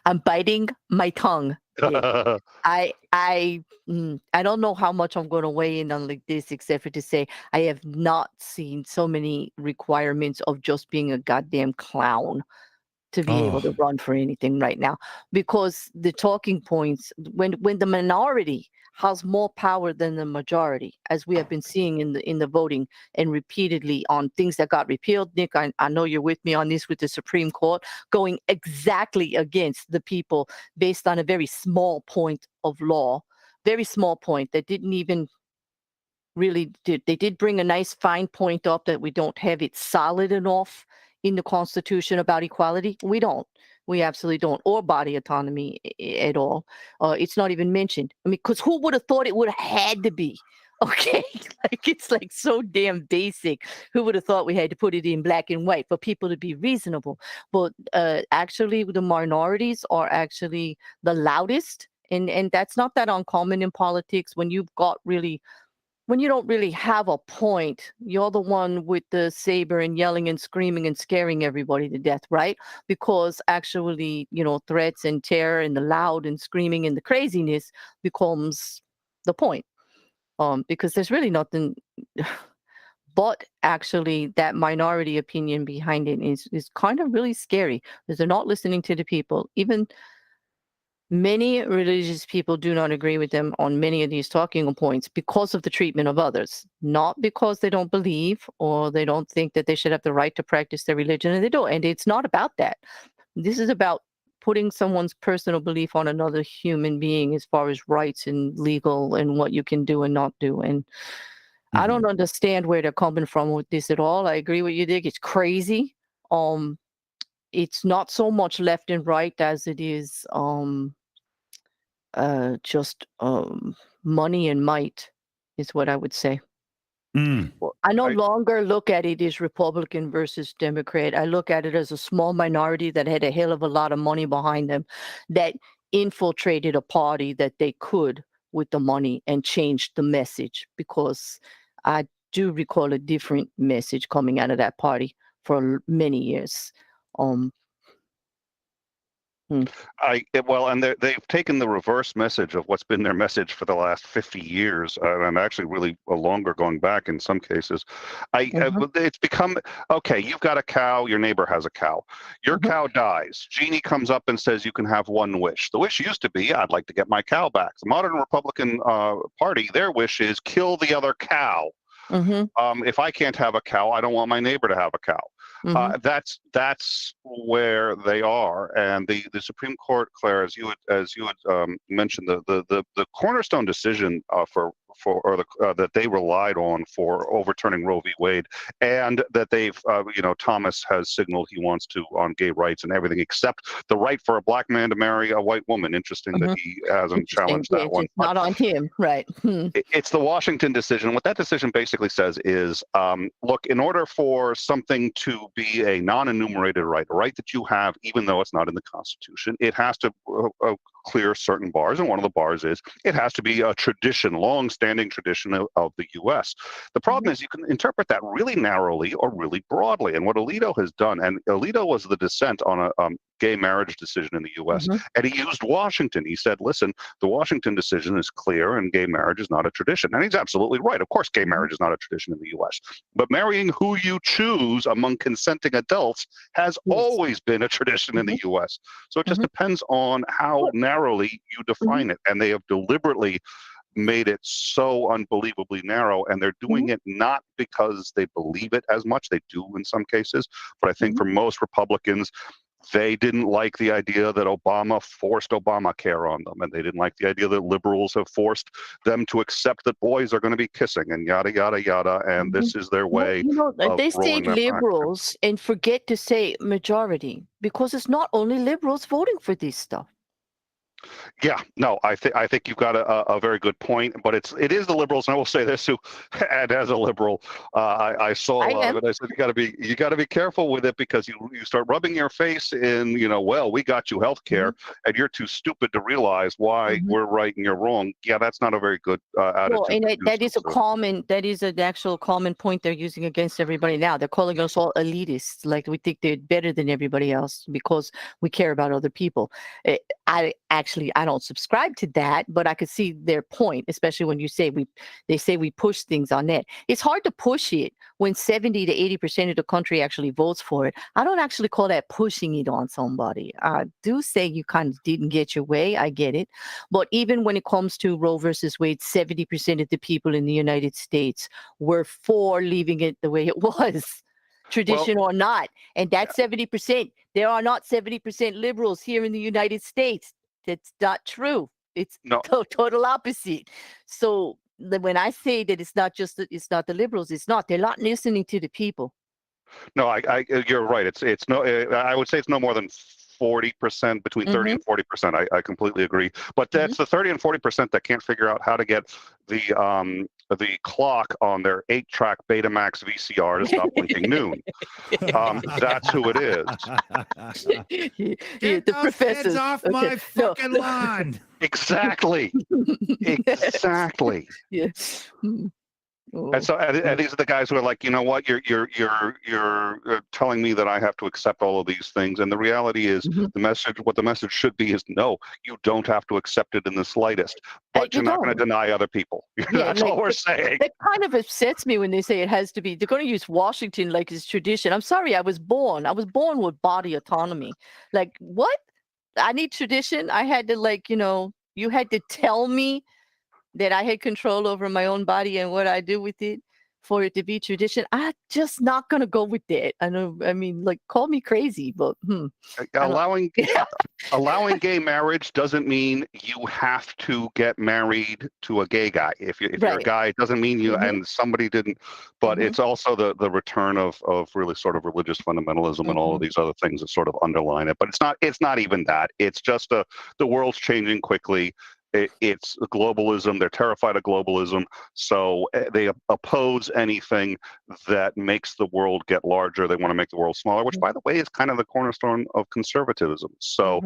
I'm biting my tongue. I don't know how much I'm going to weigh in on like this, except for to say I have not seen so many requirements of just being a goddamn clown to be able to run for anything right now. Because the talking points, when the minority has more power than the majority, as we have been seeing in the voting and repeatedly on things that got repealed. Nick, I know you're with me on this with the Supreme Court going exactly against the people based on a very small point of law, very small point that didn't even really did. They did bring a nice fine point up that we don't have it solid enough in the Constitution about equality. We don't. We absolutely don't. Or body autonomy at all. It's not even mentioned. I mean, because who would have thought it would have had to be? Okay, like it's like so damn basic. Who would have thought we had to put it in black and white for people to be reasonable? But actually, the minorities are actually the loudest, and that's not that uncommon in politics. When you don't really have a point, you're the one with the saber and yelling and screaming and scaring everybody to death, right? Because actually, threats and terror and the loud and screaming and the craziness becomes the point. Because there's really nothing but actually that minority opinion behind it is kind of really scary because they're not listening to the people. Even many religious people do not agree with them on many of these talking points because of the treatment of others, not because they don't believe or they don't think that they should have the right to practice their religion, and they don't. And it's not about that. This is about putting someone's personal belief on another human being as far as rights and legal and what you can do and not do. And I don't understand where they're coming from with this at all. I agree with you, Dick. It's crazy. It's not so much left and right as it is just money and might is what I would say. Well, I no longer look at it as Republican versus Democrat. I look at it as a small minority that had a hell of a lot of money behind them that infiltrated a party that they could with the money and changed the message, because I do recall a different message coming out of that party for many years. And they've taken the reverse message of what's been their message for the last 50 years, and actually really longer going back in some cases. It's become, okay, you've got a cow, your neighbor has a cow. Your cow dies. Genie comes up and says you can have one wish. The wish used to be, I'd like to get my cow back. The modern Republican Party, their wish is kill the other cow. If I can't have a cow, I don't want my neighbor to have a cow. That's where they are, and the Supreme Court, Claire, as you had mentioned, the cornerstone decision that they relied on for overturning Roe v. Wade, and that they've Thomas has signaled he wants to on gay rights and everything except the right for a black man to marry a white woman. Interesting that he hasn't challenged that one. It's not on him, right? It's the Washington decision. What that decision basically says is, look, in order for something to be a non-enumerated right, a right that you have even though it's not in the Constitution, it has to clear certain bars, and one of the bars is it has to be a tradition, long-standing tradition of the U.S. The problem is you can interpret that really narrowly or really broadly, and what Alito has done, and Alito was the dissent on a gay marriage decision in the U.S., and he used Washington. He said, listen, the Washington decision is clear and gay marriage is not a tradition. And he's absolutely right. Of course, gay marriage is not a tradition in the U.S., but marrying who you choose among consenting adults has always been a tradition in the U.S. So it just depends on how narrowly you define it. And they have deliberately made it so unbelievably narrow, and they're doing it not because they believe it as much. They do in some cases, but I think for most Republicans, they didn't like the idea that Obama forced Obamacare on them, and they didn't like the idea that liberals have forced them to accept that boys are going to be kissing and yada, yada, yada, and this is their way of they say liberals and forget to say majority, because it's not only liberals voting for this stuff. Yeah, no, I think you've got a very good point, but it is the liberals, and I will say this too, and as a liberal, I saw a lot of it. I said you got to be careful with it, because you start rubbing your face in, well, we got you health care, and you're too stupid to realize why we're right and you're wrong. Yeah, that's not a very good attitude. Well, and that is an actual common point they're using against everybody now. They're calling us all elitists, like we think they're better than everybody else because we care about other people. I don't subscribe to that, but I could see their point, especially when they say we push things on net. It's hard to push it when 70 to 80% of the country actually votes for it. I don't actually call that pushing it on somebody. I do say you kind of didn't get your way. I get it. But even when it comes to Roe versus Wade, 70% of the people in the United States were for leaving it the way it was, tradition or not. And that's 70%. There are not 70% liberals here in the United States. That's not true. It's total opposite. So when I say that it's not the liberals, they're not listening to the people. No, you're right. It's no. I would say it's no more than 40%, between 30 and 40%. I completely agree. But that's the 30 and 40% that can't figure out how to get the clock on their 8-track Betamax VCR to stop blinking noon. That's who it is. Get the those professors kids off my fucking lawn. Exactly. Exactly. Yeah. And so, and these are the guys who are like, you know what, you're telling me that I have to accept all of these things, and the reality is, what the message should be is, no, you don't have to accept it in the slightest, but you're not going to deny other people. That's all we're saying. It kind of upsets me when they say it has to be. They're going to use Washington like it's tradition. I'm sorry, I was born with body autonomy. Like, what? I need tradition. I had to you had to tell me that I had control over my own body and what I do with it for it to be tradition. I'm just not going to go with that. Call me crazy, but allowing gay marriage doesn't mean you have to get married to a gay guy. If you're a guy, it doesn't mean you and somebody didn't. But it's also the return of really sort of religious fundamentalism and all of these other things that sort of underline it. But it's not even that. It's just the world's changing quickly. It's globalism. They're terrified of globalism, so they oppose anything that makes the world get larger. They want to make the world smaller, which, by the way, is kind of the cornerstone of conservatism. So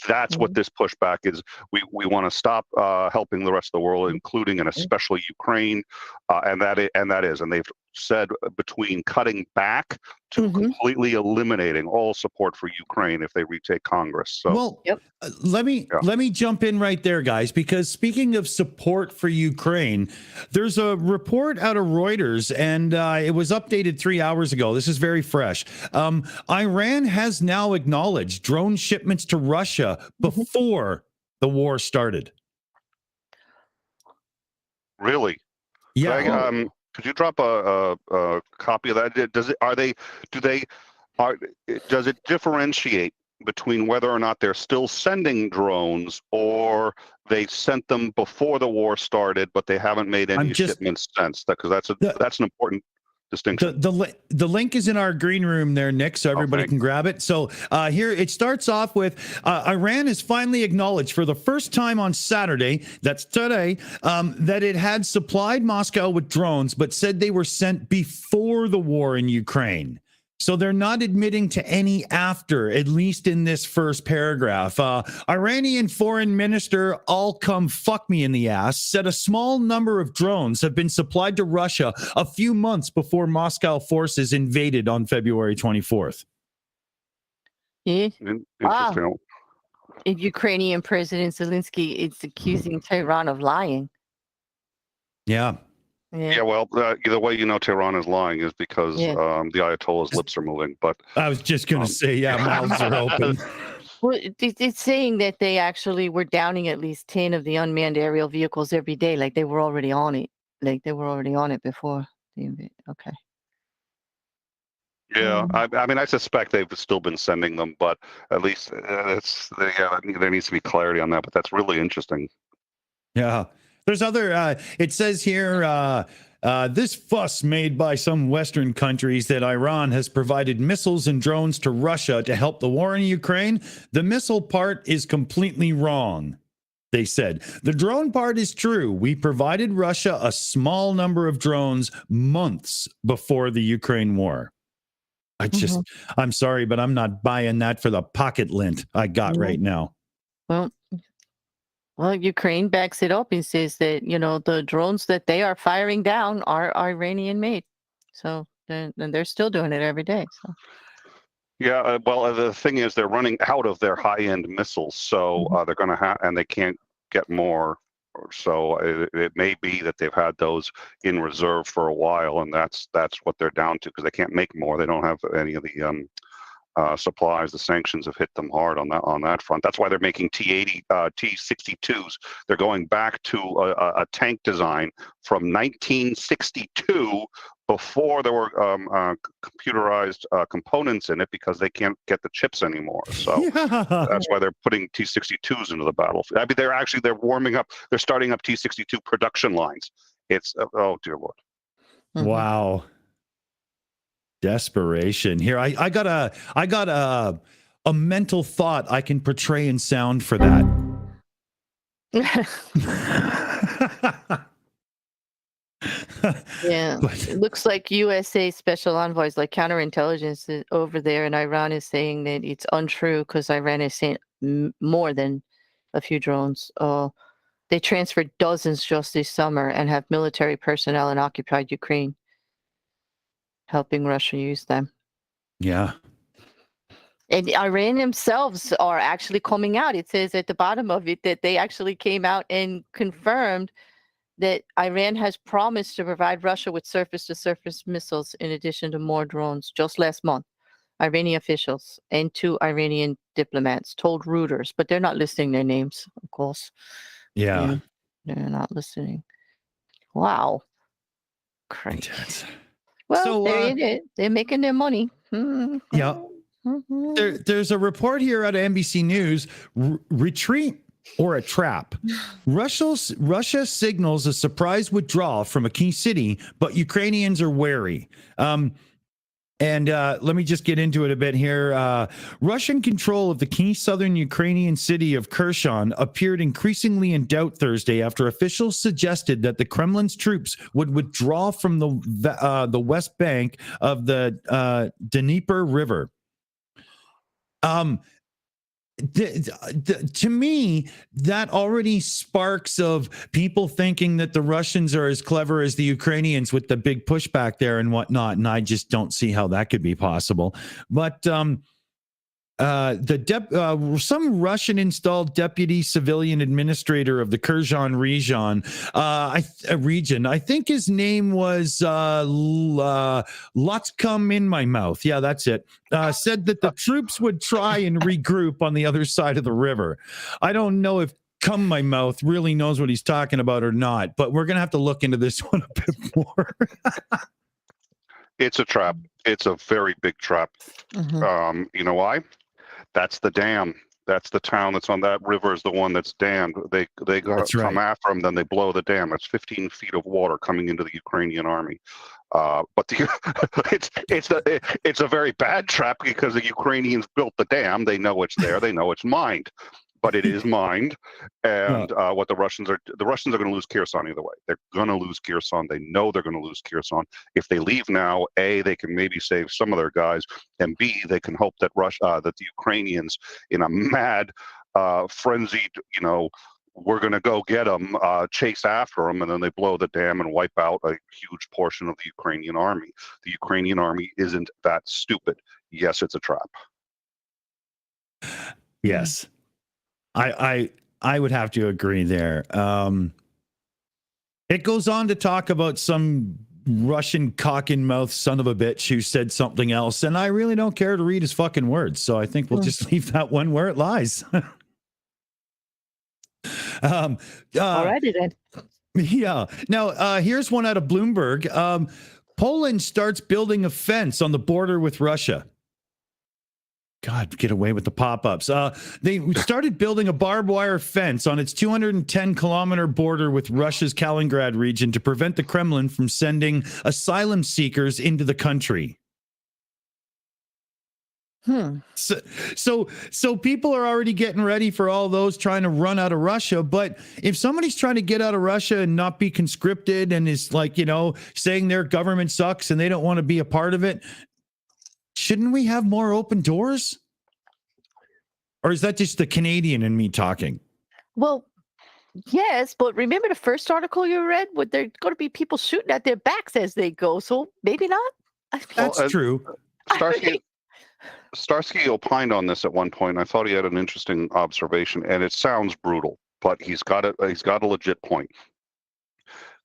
that's what this pushback is. We want to stop helping the rest of the world, including and especially Ukraine, and they've said between cutting back to completely eliminating all support for Ukraine if they retake Congress. So, let me jump in right there, guys, because speaking of support for Ukraine, there's a report out of Reuters, and it was updated 3 hours ago. This is very fresh. Iran has now acknowledged drone shipments to Russia before the war started. Really? Yeah. Could you drop a copy of that? Does it differentiate between whether or not they're still sending drones, or they sent them before the war started, but they haven't made any shipments since? Because that's an important distinction. The link is in our green room there, Nick, so everybody can grab it. So here it starts off with Iran has finally acknowledged for the first time on Saturday, that's today, that it had supplied Moscow with drones, but said they were sent before the war in Ukraine. So they're not admitting to any after, at least in this first paragraph. Iranian Foreign Minister Al Come Fuck Me in the Ass said a small number of drones have been supplied to Russia a few months before Moscow forces invaded on February 24th. Wow. Ukrainian President Zelensky is accusing Tehran of lying. Yeah. Yeah, well, the way you know Tehran is lying is because the Ayatollah's lips are moving. But I was just going to say, mouths are open. Well, it's saying that they actually were downing at least 10 of the unmanned aerial vehicles every day. Like they were already on it. Before the invade. Okay. Yeah, I suspect they've still been sending them, but at least there needs to be clarity on that. But that's really interesting. Yeah. There's other, it says here, this fuss made by some Western countries that Iran has provided missiles and drones to Russia to help the war in Ukraine. The missile part is completely wrong. they said. The drone part is true. We provided Russia a small number of drones months before the Ukraine war. I'm sorry, but I'm not buying that for the pocket lint I got right now. Well, Ukraine backs it up and says that, the drones that they are firing down are Iranian made. So and they're still doing it every day. So. Yeah, well, the thing is, they're running out of their high-end missiles, so they're going to have, and they can't get more. So it may be that they've had those in reserve for a while, and that's what they're down to because they can't make more. They don't have any of the supplies. The sanctions have hit them hard on that front. That's why they're making T-80, T-62s. They're going back to a tank design from 1962, before there were computerized components in it, because they can't get the chips anymore. So that's why they're putting T-62s into the battlefield. I mean, they're warming up. They're starting up T-62 production lines. It's oh dear Lord. Wow. Desperation here. I got a mental thought I can portray in sound for that. Yeah, it looks like USA special envoys, like counterintelligence, is over there, and Iran is saying that it's untrue because Iran is saying more than a few drones. They transferred dozens just this summer and have military personnel in occupied Ukraine, helping Russia use them. Yeah. And Iran themselves are actually coming out. It says at the bottom of it that they actually came out and confirmed that Iran has promised to provide Russia with surface-to-surface missiles in addition to more drones. Just last month, Iranian officials and 2 Iranian diplomats told Reuters, but they're not listing their names, of course. Yeah. They're not listening. Wow. Great. Intense. Well, So, there it is. They're making their money. Yeah. There's a report here out of NBC News. Retreat or a trap. Russia signals a surprise withdrawal from a key city, but Ukrainians are wary. And let me just get into it a bit here. Russian control of the key southern Ukrainian city of Kherson appeared increasingly in doubt Thursday after officials suggested that the Kremlin's troops would withdraw from the west bank of the Dnieper River. To me, that already sparks of people thinking that the Russians are as clever as the Ukrainians with the big pushback there and whatnot, and I just don't see how that could be possible. But some Russian-installed deputy civilian administrator of the Kherson region, I think his name was Lots Come In My Mouth. Yeah, that's it. Said that the troops would try and regroup on the other side of the river. I don't know if Come My Mouth really knows what he's talking about or not, but we're going to have to look into this one a bit more. It's a trap. It's a very big trap. You know why? That's the dam. That's the town that's on that river is the one that's dammed. They come after them, then they blow the dam. That's 15 feet of water coming into the Ukrainian army. But it's a very bad trap because the Ukrainians built the dam. They know it's there. They know it's mined. But it is mined, and what the Russians are going to lose Kherson either way. They're going to lose Kherson. They know they're going to lose Kherson. If they leave now, A, they can maybe save some of their guys, and B, they can hope that that the Ukrainians, in a mad, frenzied, we're going to go get them, chase after them, and then they blow the dam and wipe out a huge portion of the Ukrainian army. The Ukrainian army isn't that stupid. Yes, it's a trap. Yes. I would have to agree there. It goes on to talk about some Russian cock and mouth son of a bitch who said something else, and I really don't care to read his fucking words, so I think we'll just leave that one where it lies. Alrighty then. Yeah. Now, here's one out of Bloomberg. Poland starts building a fence on the border with Russia. God, get away with the pop-ups. They started building a barbed wire fence on its 210-kilometer border with Russia's Kaliningrad region to prevent the Kremlin from sending asylum seekers into the country. So people are already getting ready for all those trying to run out of Russia. But if somebody's trying to get out of Russia and not be conscripted and is like, saying their government sucks and they don't want to be a part of it, shouldn't we have more open doors? Or is that just the Canadian in me talking? Well, yes, but remember the first article you read? Would there going to be people shooting at their backs as they go? So maybe not. That's true. Starsky opined on this at one point. I thought he had an interesting observation, and it sounds brutal, but he's got a legit point.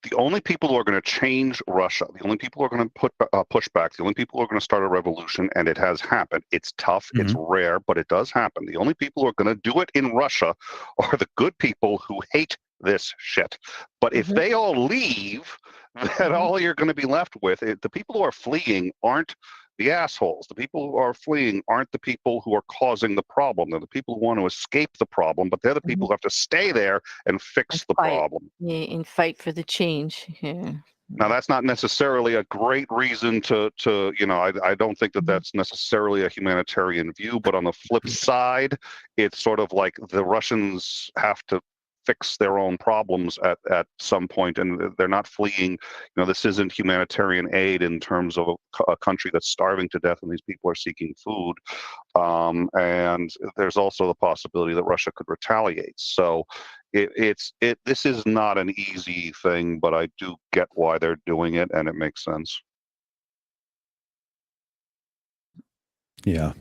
The only people who are going to change Russia, the only people who are going to push back, the only people who are going to start a revolution, and it has happened. It's tough, it's rare, but it does happen. The only people who are going to do it in Russia are the good people who hate this shit. But if they all leave, then all you're going to be left with, the people who are fleeing aren't the assholes. The people who are fleeing aren't the people who are causing the problem. They're the people who want to escape the problem, but they're the people who have to stay there and fix the problem. Yeah, and fight for the change. Yeah. Now, that's not necessarily a great reason to I don't think that that's necessarily a humanitarian view, but on the flip side, it's sort of like the Russians have to fix their own problems at some point, and they're not fleeing. This isn't humanitarian aid in terms of a country that's starving to death and these people are seeking food. And there's also the possibility that Russia could retaliate. So this is not an easy thing, but I do get why they're doing it, and it makes sense. Yeah.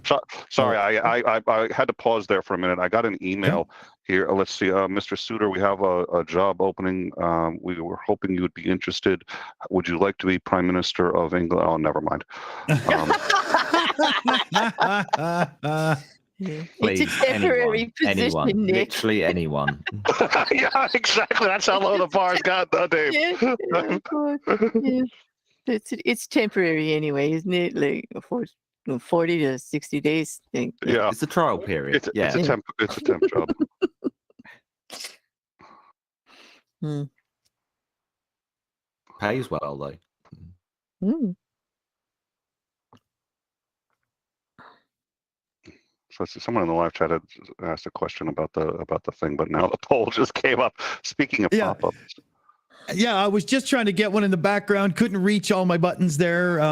Sorry, I had to pause there for a minute. I got an email here. Let's see, Mr. Soutter, we have a job opening. We were hoping you would be interested. Would you like to be Prime Minister of England? Oh, never mind. It's a temporary position, anyone, Nick. literally anyone. Yeah, exactly. That's how low the bar's got, Dave. It's temporary anyway, isn't it? Like for 40 to 60 days thing. Yeah, it's a trial period. It's a temp job. Pays well though. So someone in the live chat had asked a question about the thing, but now the poll just came up. Speaking of pop-ups. Yeah, I was just trying to get one in the background. Couldn't reach all my buttons there.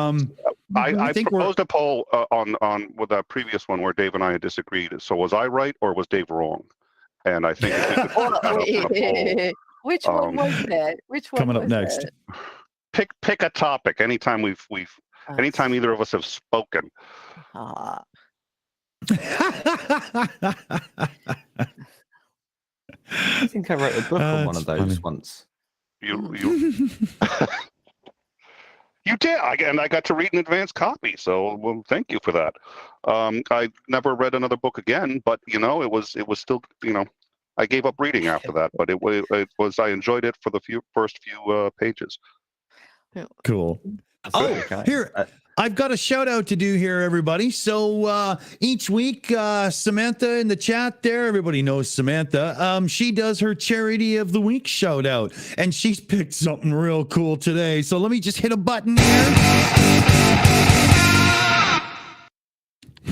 I proposed a poll on with that previous one where Dave and I had disagreed. So was I right or was Dave wrong? And I think if we could put that up in a poll. Which one was that? Which one coming up next? That? Pick a topic. Anytime anytime either of us have spoken. I think I wrote a book on one of those once. You You did, and I got to read an advanced copy. So, thank you for that. I never read another book again, but it was still, I gave up reading after that. But it was I enjoyed it for the first few pages. Cool. Here. I've got a shout out to do here, everybody. So each week, Samantha in the chat there, everybody knows Samantha. She does her charity of the week shout out, and she's picked something real cool today. So let me just hit a button here.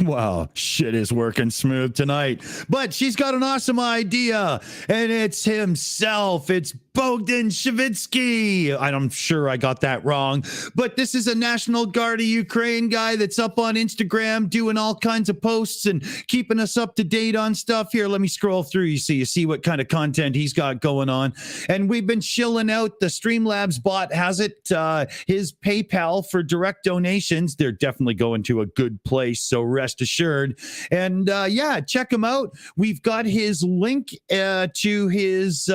Wow, shit is working smooth tonight. But she's got an awesome idea, and it's himself. It's Bogdan Shevitsky. I'm sure I got that wrong, but this is a National Guard of Ukraine guy that's up on Instagram doing all kinds of posts and keeping us up to date on stuff. Here, let me scroll through so you see what kind of content he's got going on. And we've been shilling out. The Streamlabs bot has it. His PayPal for direct donations. They're definitely going to a good place, so rest assured. And yeah, check him out. We've got his link to his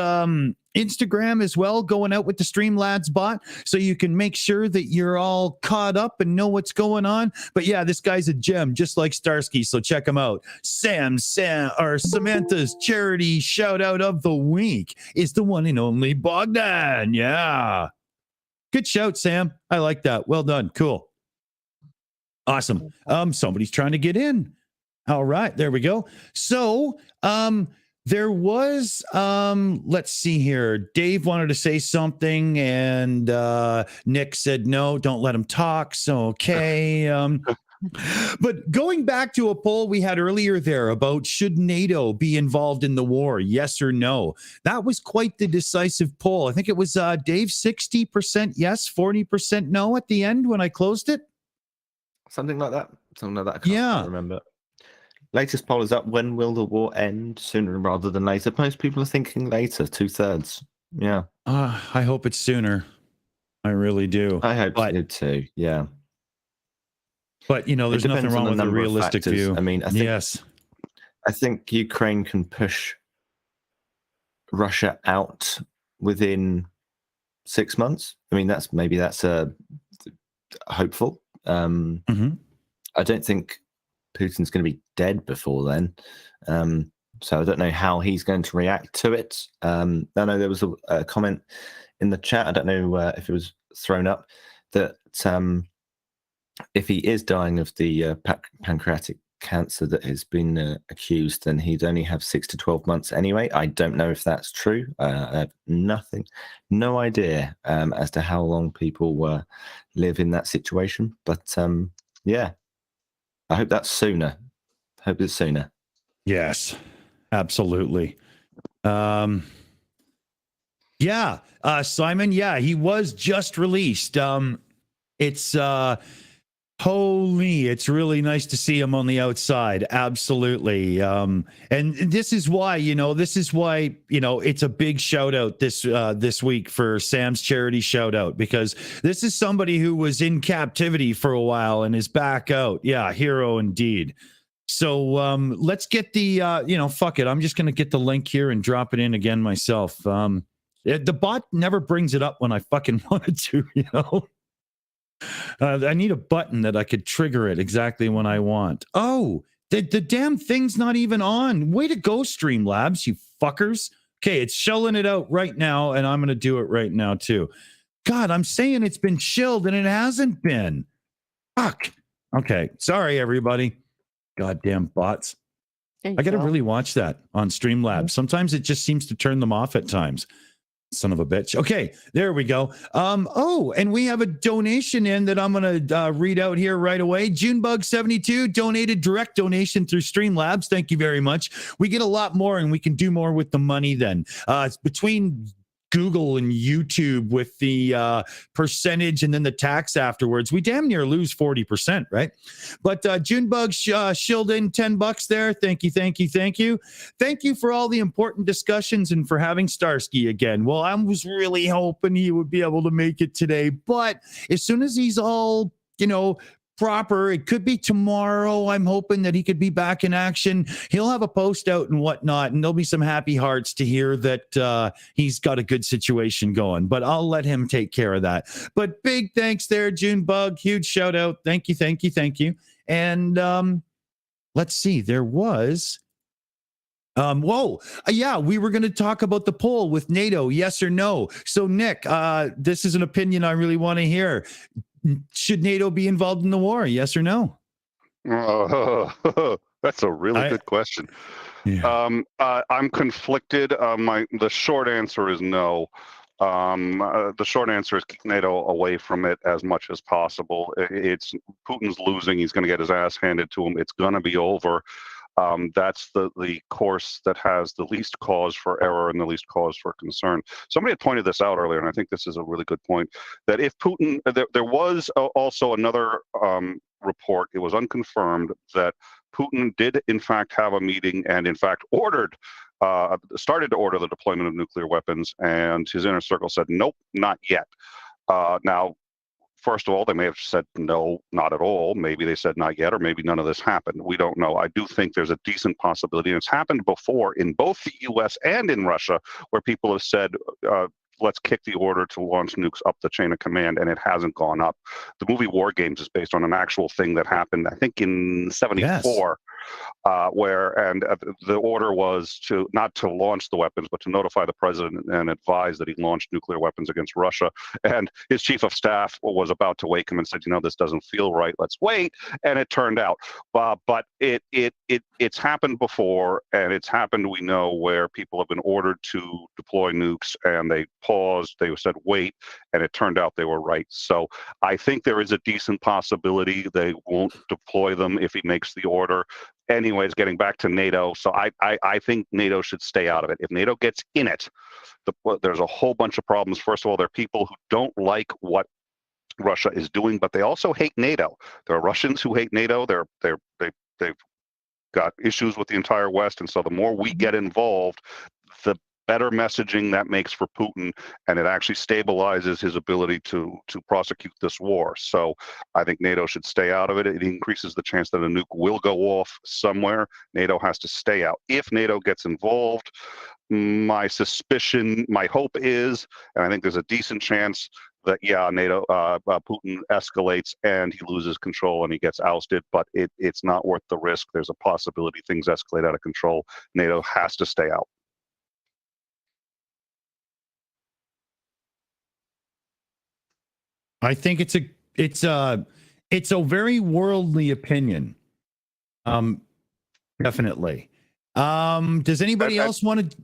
Instagram as well, going out with the Streamlabs bot, so you can make sure that you're all caught up and know what's going on. But yeah, this guy's a gem, just like Starsky, so check him out. Samantha's charity shout out of the week is the one and only Bogdan. Yeah, good shout, Sam. I like that. Well done. Cool. Awesome. Somebody's trying to get in. All right, there we go. So there was let's see here. Dave wanted to say something, and Nick said no, don't let him talk. So okay. But going back to a poll we had earlier there about should NATO be involved in the war, yes or no? That was quite the decisive poll. I think it was Dave, 60% yes, 40% no at the end when I closed it. Something like that. Something like that. I can't remember. Latest poll is up. When will the war end? Sooner rather than later. Most people are thinking later. 2/3. Yeah. I hope it's sooner. I really do. I hope so too. Yeah. But there's nothing wrong with a realistic view. I mean, I think Ukraine can push Russia out within 6 months. I mean, that's hopeful. I don't think Putin's going to be dead before then. So I don't know how he's going to react to it. I know there was a comment in the chat. I don't know if it was thrown up that if he is dying of the pancreatic cancer that has been accused, then he'd only have 6 to 12 months anyway. I don't know if that's true. I have no idea as to how long people live in that situation. But yeah, I hope that's sooner. Hope it's sooner. Yes, absolutely. Simon, he was just released. It's it's really nice to see him on the outside. Absolutely. And this is why, it's a big shout out this week for Sam's charity shout out, because this is somebody who was in captivity for a while and is back out. Yeah. Hero indeed. So let's get the, fuck it. I'm just going to get the link here and drop it in again myself. The bot never brings it up when I fucking wanted to, I need a button that I could trigger it exactly when I want. Oh, the damn thing's not even on. Way to go, Streamlabs, you fuckers. Okay, it's shilling it out right now, and I'm going to do it right now, too. God, I'm saying it's been shilled, and it hasn't been. Fuck. Okay, sorry, everybody. Goddamn bots. I got to really watch that on Streamlabs. Sometimes it just seems to turn them off at times. Son of a bitch. Okay, there we go. And we have a donation in that I'm going to read out here right away. Junebug72 donated direct donation through Streamlabs. Thank you very much. We get a lot more and we can do more with the money then. It's between Google and YouTube with the percentage and then the tax afterwards, we damn near lose 40%, right? But Junebug shilled in $10 there. Thank you. Thank you for all the important discussions and for having Starsky again. Well, I was really hoping he would be able to make it today, but as soon as he's all, proper, it could be tomorrow. I'm hoping that he could be back in action. He'll have a post out and whatnot, and there'll be some happy hearts to hear that he's got a good situation going, but I'll let him take care of that. But big thanks there, Junebug. Huge shout out. Thank you. And let's see, there was we were going to talk about the poll with NATO, yes or no. So Nick, this is an opinion I really want to hear. Should NATO be involved in the war? Yes or no? That's a really good question. Yeah. I'm conflicted. The short answer is no. The short answer is keep NATO away from it as much as possible. It's Putin's losing. He's going to get his ass handed to him. It's going to be over. That's the course that has the least cause for error and the least cause for concern. Somebody had pointed this out earlier, and I think this is a really good point, that if Putin, there was also another report, it was unconfirmed, that Putin did in fact have a meeting and in fact started to order the deployment of nuclear weapons, and his inner circle said, nope, not yet. Now, first of all, they may have said no, not at all. Maybe they said not yet, or maybe none of this happened. We don't know. I do think there's a decent possibility, and it's happened before in both the U.S. and in Russia, where people have said, let's kick the order to launch nukes up the chain of command, and it hasn't gone up. The movie War Games is based on an actual thing that happened, I think, in 1974. Yes. Where the order was not to launch the weapons, but to notify the president and advise that he launched nuclear weapons against Russia. And his chief of staff was about to wake him and said, this doesn't feel right. Let's wait. And it turned out. But it's happened before, and it's happened, we know, where people have been ordered to deploy nukes, and they paused. They said wait, and it turned out they were right. So I think there is a decent possibility they won't deploy them if he makes the order. Anyways, getting back to NATO, so I think NATO should stay out of it. If NATO gets in it, there's a whole bunch of problems. First of all, there are people who don't like what Russia is doing, but they also hate NATO. There are Russians who hate NATO. They've got issues with the entire West, and so the more we get involved, the better messaging that makes for Putin, and it actually stabilizes his ability to prosecute this war. So I think NATO should stay out of it. It increases the chance that a nuke will go off somewhere. NATO has to stay out. If NATO gets involved, my hope is, and I think there's a decent chance that NATO, Putin escalates and he loses control and he gets ousted, but it's not worth the risk. There's a possibility things escalate out of control. NATO has to stay out. I think it's a very worldly opinion. Definitely. Does anybody else want to?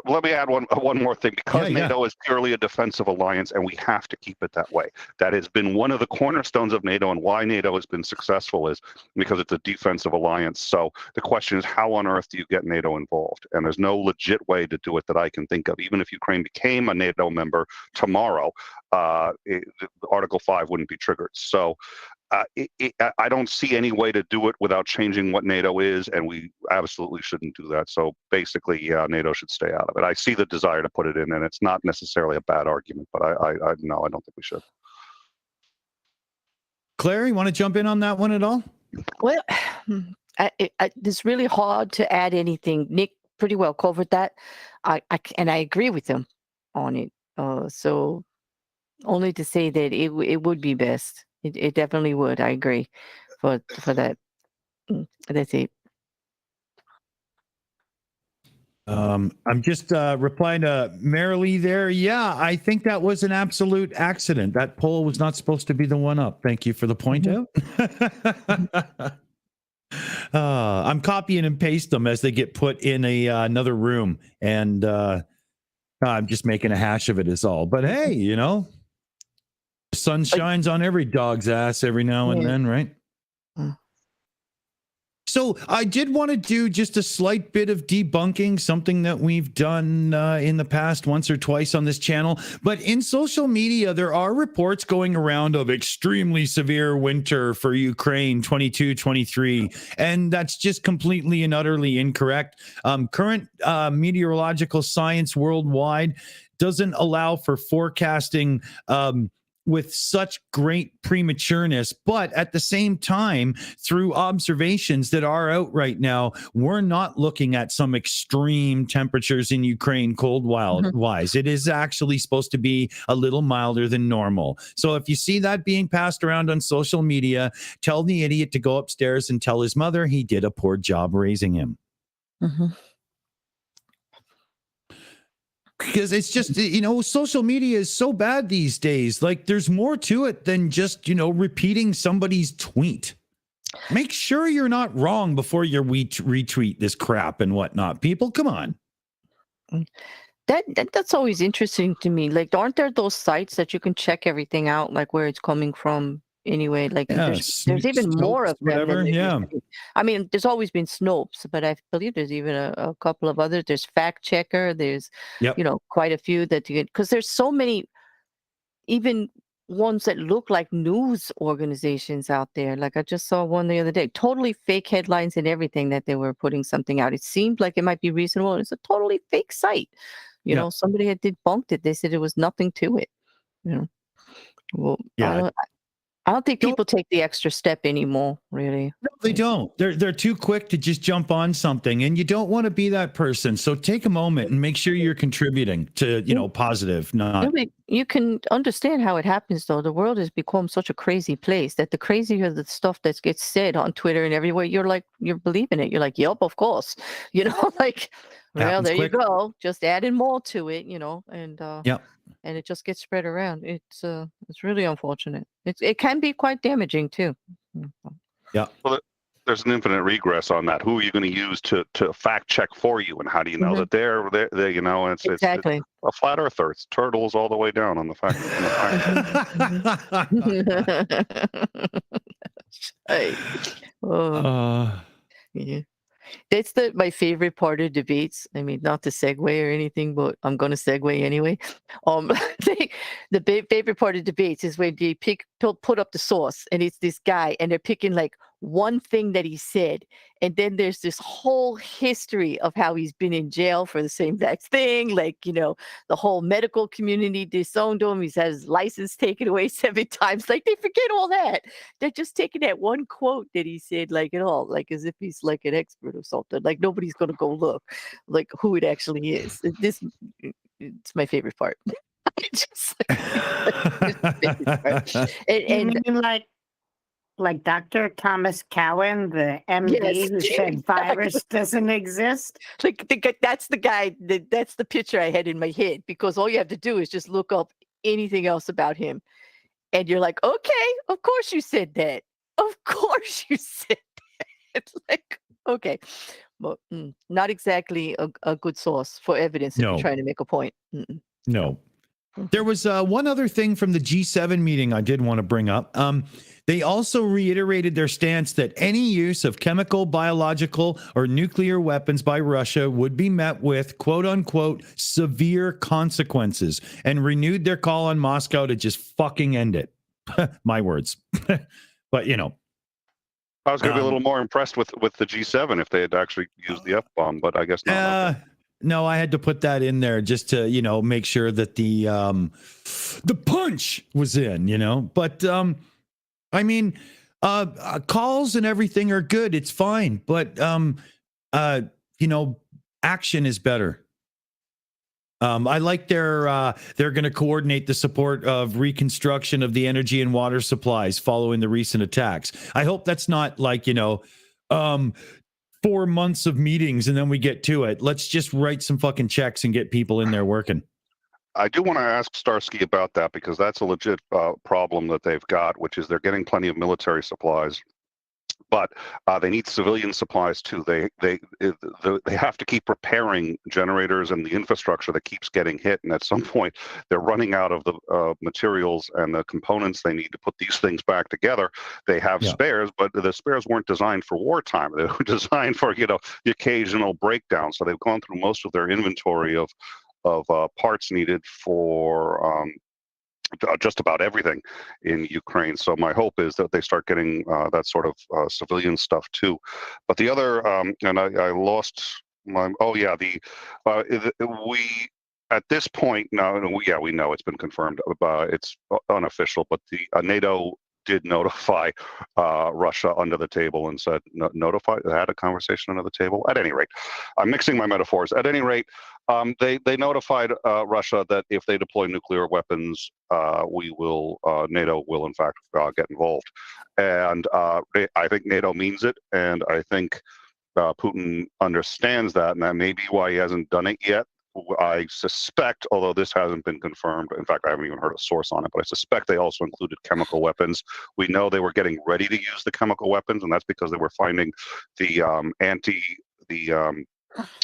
Let me add one more thing. Because NATO is purely a defensive alliance, and we have to keep it that way. That has been one of the cornerstones of NATO, and why NATO has been successful is because it's a defensive alliance. So the question is, how on earth do you get NATO involved? And there's no legit way to do it that I can think of. Even if Ukraine became a NATO member tomorrow, Article 5 wouldn't be triggered. So I don't see any way to do it without changing what NATO is, and we absolutely shouldn't do that. So basically, NATO should stay out of it. I see the desire to put it in, and it's not necessarily a bad argument, but I don't think we should. Claire, you want to jump in on that one at all? Well, it's really hard to add anything. Nick pretty well covered that. I agree with him on it. So only to say that it would be best. It definitely would. I agree for that. That's it. I'm just replying to Marilee there. Yeah, I think that was an absolute accident. That poll was not supposed to be the one up. Thank you for the point out. I'm copying and paste them as they get put in another room, and I'm just making a hash of it is all. But hey, the sun shines on every dog's ass every now and then, right? So I did want to do just a slight bit of debunking, something that we've done in the past once or twice on this channel. But in social media, there are reports going around of extremely severe winter for Ukraine 22-23. And that's just completely and utterly incorrect. Current meteorological science worldwide doesn't allow for forecasting with such great prematureness, but at the same time, through observations that are out right now, we're not looking at some extreme temperatures in Ukraine cold-wise. It is actually supposed to be a little milder than normal. So if you see that being passed around on social media, tell the idiot to go upstairs and tell his mother he did a poor job raising him. Because it's just, social media is so bad these days. Like, there's more to it than just, repeating somebody's tweet. Make sure you're not wrong before you retweet this crap and whatnot. People, come on. That's always interesting to me. Like, aren't there those sites that you can check everything out, like where it's coming from? Anyway, like there's even more of them. Whatever, I mean, there's always been Snopes, but I believe there's even a couple of others. There's Fact Checker. There's, quite a few that you get, because there's so many, even ones that look like news organizations out there. Like I just saw one the other day, totally fake headlines and everything that they were putting something out. It seemed like it might be reasonable. It's a totally fake site. Somebody had debunked it. They said there was nothing to it. Well, I don't think people take the extra step anymore, really. No, they don't. They're too quick to just jump on something, and you don't want to be that person. So take a moment and make sure you're contributing to, positive. Not. You can understand how it happens, though. The world has become such a crazy place that the crazier the stuff that gets said on Twitter and everywhere, you're believing it. You're like, yep, of course. Well, there you go. Just adding more to it, and it just gets spread around. It's really unfortunate. It can be quite damaging too. Yeah. Well, there's an infinite regress on that. Who are you going to use to fact check for you, and how do you know that they're you know? It's Exactly. it's a flat earther. It's turtles all the way down on the fact. Hey. Oh, yeah. That's my favorite part of debates. I mean, not to segue or anything, but I'm going to segue anyway. The favorite part of debates is when they put up the source, and it's this guy, and they're picking like one thing that he said, and then there's this whole history of how he's been in jail for the same exact thing. Like, you know, the whole medical community disowned him. He's had his license taken away 7 times. Like, they forget all that. They're just taking that one quote that he said, like, at all, like as if he's like an expert or something. Like, nobody's gonna go look like who it actually is. It's my favorite part. Just it's my favorite part. You mean like Dr. Thomas Cowan, the MD, Yes, who said virus doesn't exist? like that's the guy. That's the picture I had in my head, because all you have to do is just look up anything else about him, and you're like, okay, of course you said that. Of course you said that. Like, okay, but not exactly a good source for evidence if No. you're trying to make a point. No. There was one other thing from the G7 meeting I did want to bring up. They also reiterated their stance that any use of chemical, biological, or nuclear weapons by Russia would be met with, quote unquote, severe consequences, and renewed their call on Moscow to just fucking end it. My words. But, you know. I was going to be a little more impressed with the G7 if they had actually used the F-bomb, but I guess not. No, I had to put that in there just to, you know, make sure that the punch was in, you know. But I mean, calls and everything are good. It's fine, but you know, action is better. I like they're going to coordinate the support of reconstruction of the energy and water supplies following the recent attacks. I hope that's not like, you know, 4 months of meetings and then we get to it. Let's just write some fucking checks and get people in there working. I do want to ask Starsky about that, because that's a legit problem that they've got, which is they're getting plenty of military supplies, but they need civilian supplies too. They have to keep repairing generators and the infrastructure that keeps getting hit, and at some point they're running out of the materials and the components they need to put these things back together. They have spares, but the spares weren't designed for wartime. They were designed for, you know, the occasional breakdown. So they've gone through most of their inventory of parts needed for just about everything in Ukraine. So my hope is that they start getting that sort of civilian stuff too. But the other, and I lost my, we, at this point, we know it's been confirmed. It's unofficial, but the NATO did notify Russia under the table and said, had a conversation under the table. At any rate, I'm mixing my metaphors. At any rate, they notified Russia that if they deploy nuclear weapons, NATO will in fact get involved. And I think NATO means it, and I think Putin understands that, and that may be why he hasn't done it yet. I suspect, although this hasn't been confirmed, in fact, I haven't even heard a source on it, but I suspect they also included chemical weapons. We know they were getting ready to use the chemical weapons, and that's because they were finding the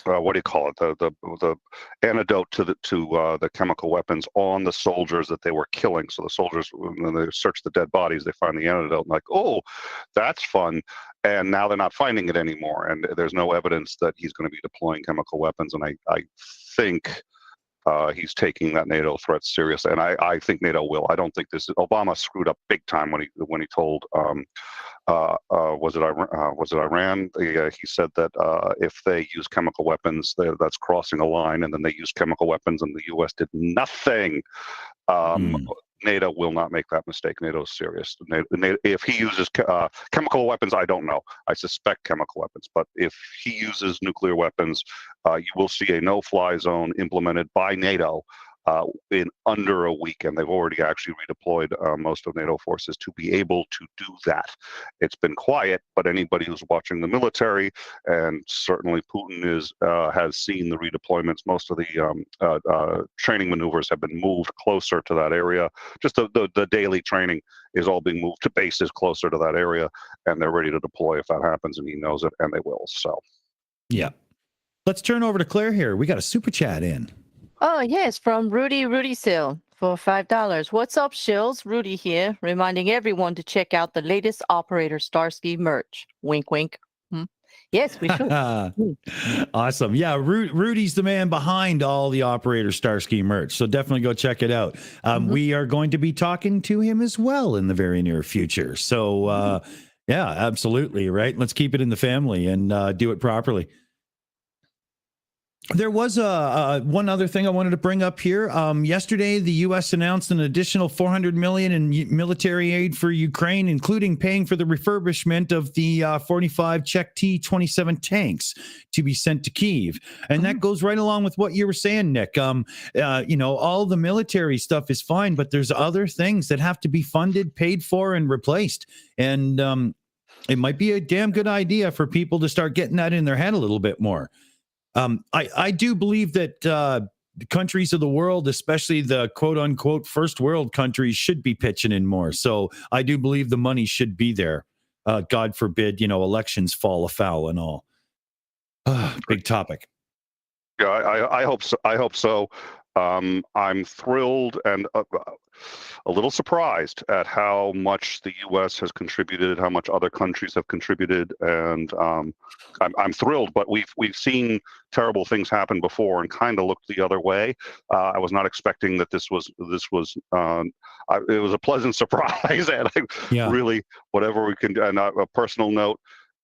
what do you call it? The antidote to the chemical weapons on the soldiers that they were killing. So the soldiers, when they search the dead bodies, they find the antidote, and like, oh, that's fun. And now they're not finding it anymore, and there's no evidence that he's going to be deploying chemical weapons. And I think he's taking that NATO threat seriously, and I think NATO will. I don't think Obama screwed up big time when he told was it Iran? He said that if they use chemical weapons, that's crossing a line, and then they used chemical weapons, and the U.S. did nothing. NATO will not make that mistake. NATO is serious. If he uses chemical weapons, I don't know. I suspect chemical weapons. But if he uses nuclear weapons, you will see a no-fly zone implemented by NATO in under a week, and they've already actually redeployed most of NATO forces to be able to do that. It's been quiet, but anybody who's watching the military, and certainly Putin has seen the redeployments. Most of the training maneuvers have been moved closer to that area. Just the daily training is all being moved to bases closer to that area, and they're ready to deploy if that happens, and he knows it, and they will. So, yeah. Let's turn over to Claire here. We got a super chat in. Oh, yes, from Rudy Sale for $5. What's up, Shills? Rudy here, reminding everyone to check out the latest OperatorStarsky merch. Wink, wink. Yes, we should. Awesome. Yeah, Rudy's the man behind all the OperatorStarsky merch, so definitely go check it out. We are going to be talking to him as well in the very near future. So, yeah, absolutely, right? Let's keep it in the family and do it properly. There was one other thing I wanted to bring up here. Yesterday, the U.S. announced an additional $400 million in military aid for Ukraine, including paying for the refurbishment of the 45 Czech T-27 tanks to be sent to Kyiv. And that goes right along with what you were saying, Nick. You know, all the military stuff is fine, but there's other things that have to be funded, paid for, and replaced. And it might be a damn good idea for people to start getting that in their head a little bit more. I do believe that the countries of the world, especially the quote unquote first world countries, should be pitching in more. So I do believe the money should be there. God forbid, you know, elections fall afoul and all. Big topic. Yeah, I hope so. I hope so. I'm thrilled and a little surprised at how much the U.S. has contributed, how much other countries have contributed, and I'm thrilled. But we've seen terrible things happen before, and kind of looked the other way. I was not expecting that this was. It was a pleasant surprise, and really whatever we can. And a personal note: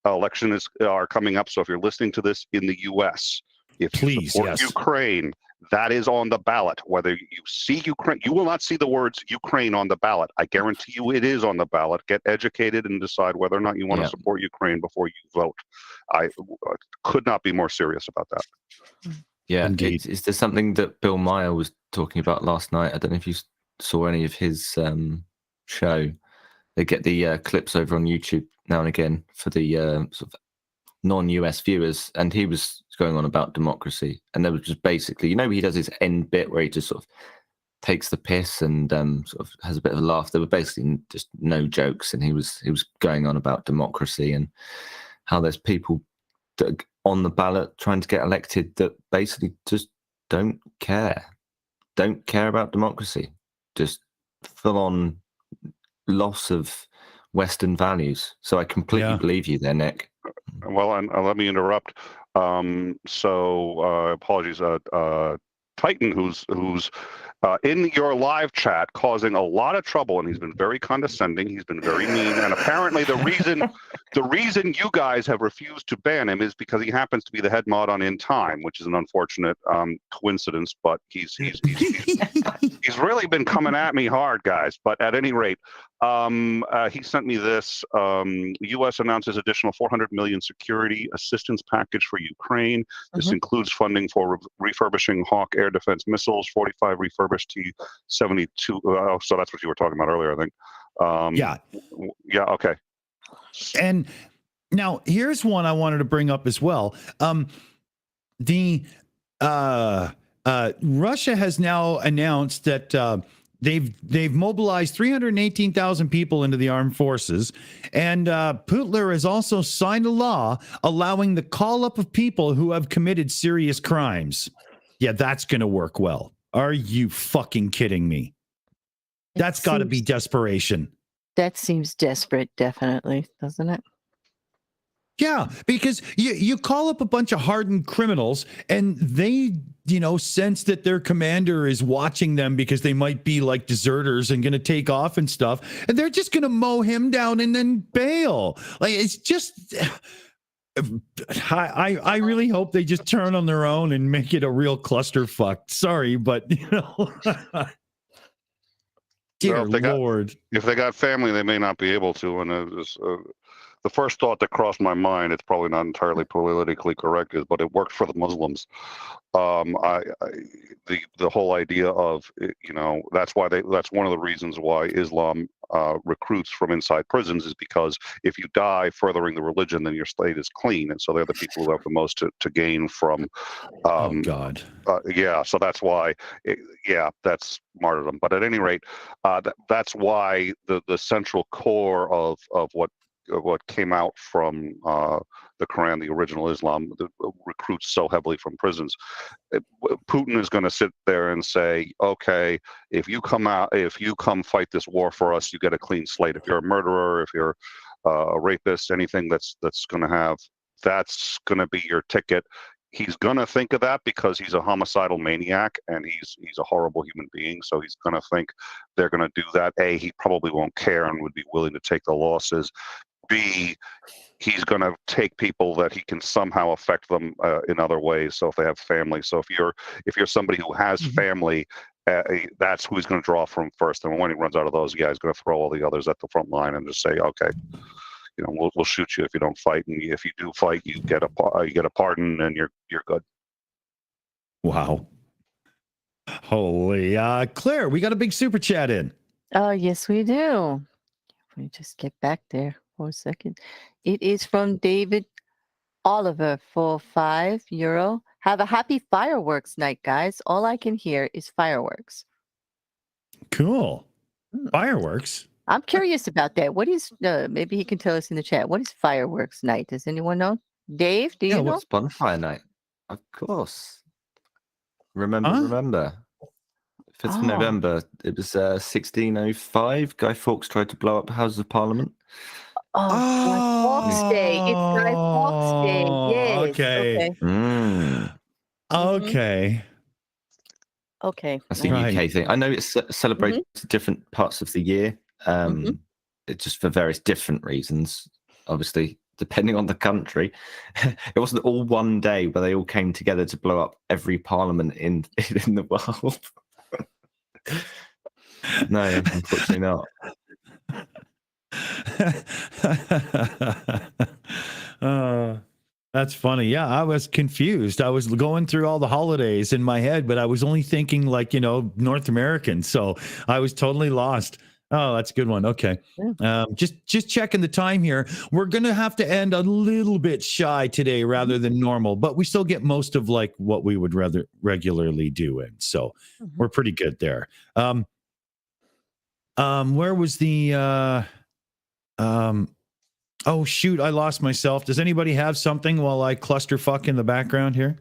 elections are coming up, so if you're listening to this in the U.S., if you support Ukraine, that is on the ballot. Whether you see Ukraine, you will not see the words Ukraine on the ballot. I guarantee you it is on the ballot. Get educated and decide whether or not you want to support Ukraine before you vote. I could not be more serious about that. Yeah, is there something that Bill Maher was talking about last night? I don't know if you saw any of his show. They get the clips over on YouTube now and again for the sort of non-US viewers, and he was going on about democracy, and there was just basically, you know, he does his end bit where he just sort of takes the piss and sort of has a bit of a laugh. There were basically just no jokes, and he was going on about democracy and how there's people on the ballot trying to get elected that basically just don't care about democracy, just full on loss of Western values. So I completely believe you there, Nick. Well, and let me interrupt. Apologies, Titan, who's in your live chat, causing a lot of trouble, and he's been very condescending. He's been very mean, and apparently the reason you guys have refused to ban him is because he happens to be the head mod on In Time, which is an unfortunate coincidence. But he's really been coming at me hard, guys. But at any rate, he sent me this. U.S. announces additional $400 million security assistance package for Ukraine. This includes funding for refurbishing Hawk air defense missiles, 45 refurbished T-72. So that's what you were talking about earlier, I think. Yeah. Okay. And now here's one I wanted to bring up as well. Russia has now announced that they've mobilized 318,000 people into the armed forces, and Putler has also signed a law allowing the call up of people who have committed serious crimes. Yeah, that's going to work well. Are you fucking kidding me? That's got to be desperation. That seems desperate, definitely, doesn't it? Yeah, because you call up a bunch of hardened criminals and they, you know, sense that their commander is watching them because they might be like deserters and going to take off and stuff. And they're just going to mow him down and then bail. Like, it's just, I really hope they just turn on their own and make it a real clusterfuck. Sorry, but, you know. Dear Lord. If they got family, they may not be able to. And the first thought that crossed my mind, it's probably not entirely politically correct, is, but it worked for the Muslims. The whole idea of, that's one of the reasons why Islam recruits from inside prisons, is because if you die furthering the religion, then your slate is clean, and so they're the people who have the most to gain from. Oh God. Yeah, so that's why. That's martyrdom. But at any rate, that's why the central core of what came out from the Quran, the original Islam, recruits so heavily from prisons. Putin is going to sit there and say, okay, if you come fight this war for us, you get a clean slate. If you're a murderer, if you're a rapist, anything that's going to be your ticket. He's going to think of that because he's a homicidal maniac and he's a horrible human being. So he's going to think they're going to do that. A, he probably won't care and would be willing to take the losses. B, he's going to take people that he can somehow affect them in other ways. So if they have family, so if you're somebody who has family, that's who he's going to draw from first. And when he runs out of those, he's going to throw all the others at the front line and just say, okay, we'll shoot you if you don't fight, and if you do fight, you get a pardon, and you're good. Wow. Holy, Claire, we got a big super chat in. Oh, yes, we do. Let me just get back there for a second. It is from David Oliver for €5. Have a happy fireworks night, guys. All I can hear is fireworks. Cool. Fireworks. I'm curious about that. What is, maybe he can tell us in the chat, what is fireworks night? Does anyone know? Dave, do you know? What's bonfire night? Of course. Remember. 5th of November, it was 1605. Guy Fawkes tried to blow up Houses of Parliament. Guy Fawkes Day. It's Guy Fawkes Day. Yes. Okay. Okay. Okay. That's a UK thing. I know it's celebrated different parts of the year. It's just for various different reasons, obviously, depending on the country. It wasn't all one day where they all came together to blow up every parliament in the world. No, unfortunately not. That's funny. Yeah, I was confused. I was going through all the holidays in my head, but I was only thinking North American. So I was totally lost. Oh, that's a good one. Okay. Just checking the time here. We're going to have to end a little bit shy today rather than normal, but we still get most of what we would rather regularly do. And so we're pretty good there. Where was the, oh shoot, I lost myself. Does anybody have something while I clusterfuck in the background here?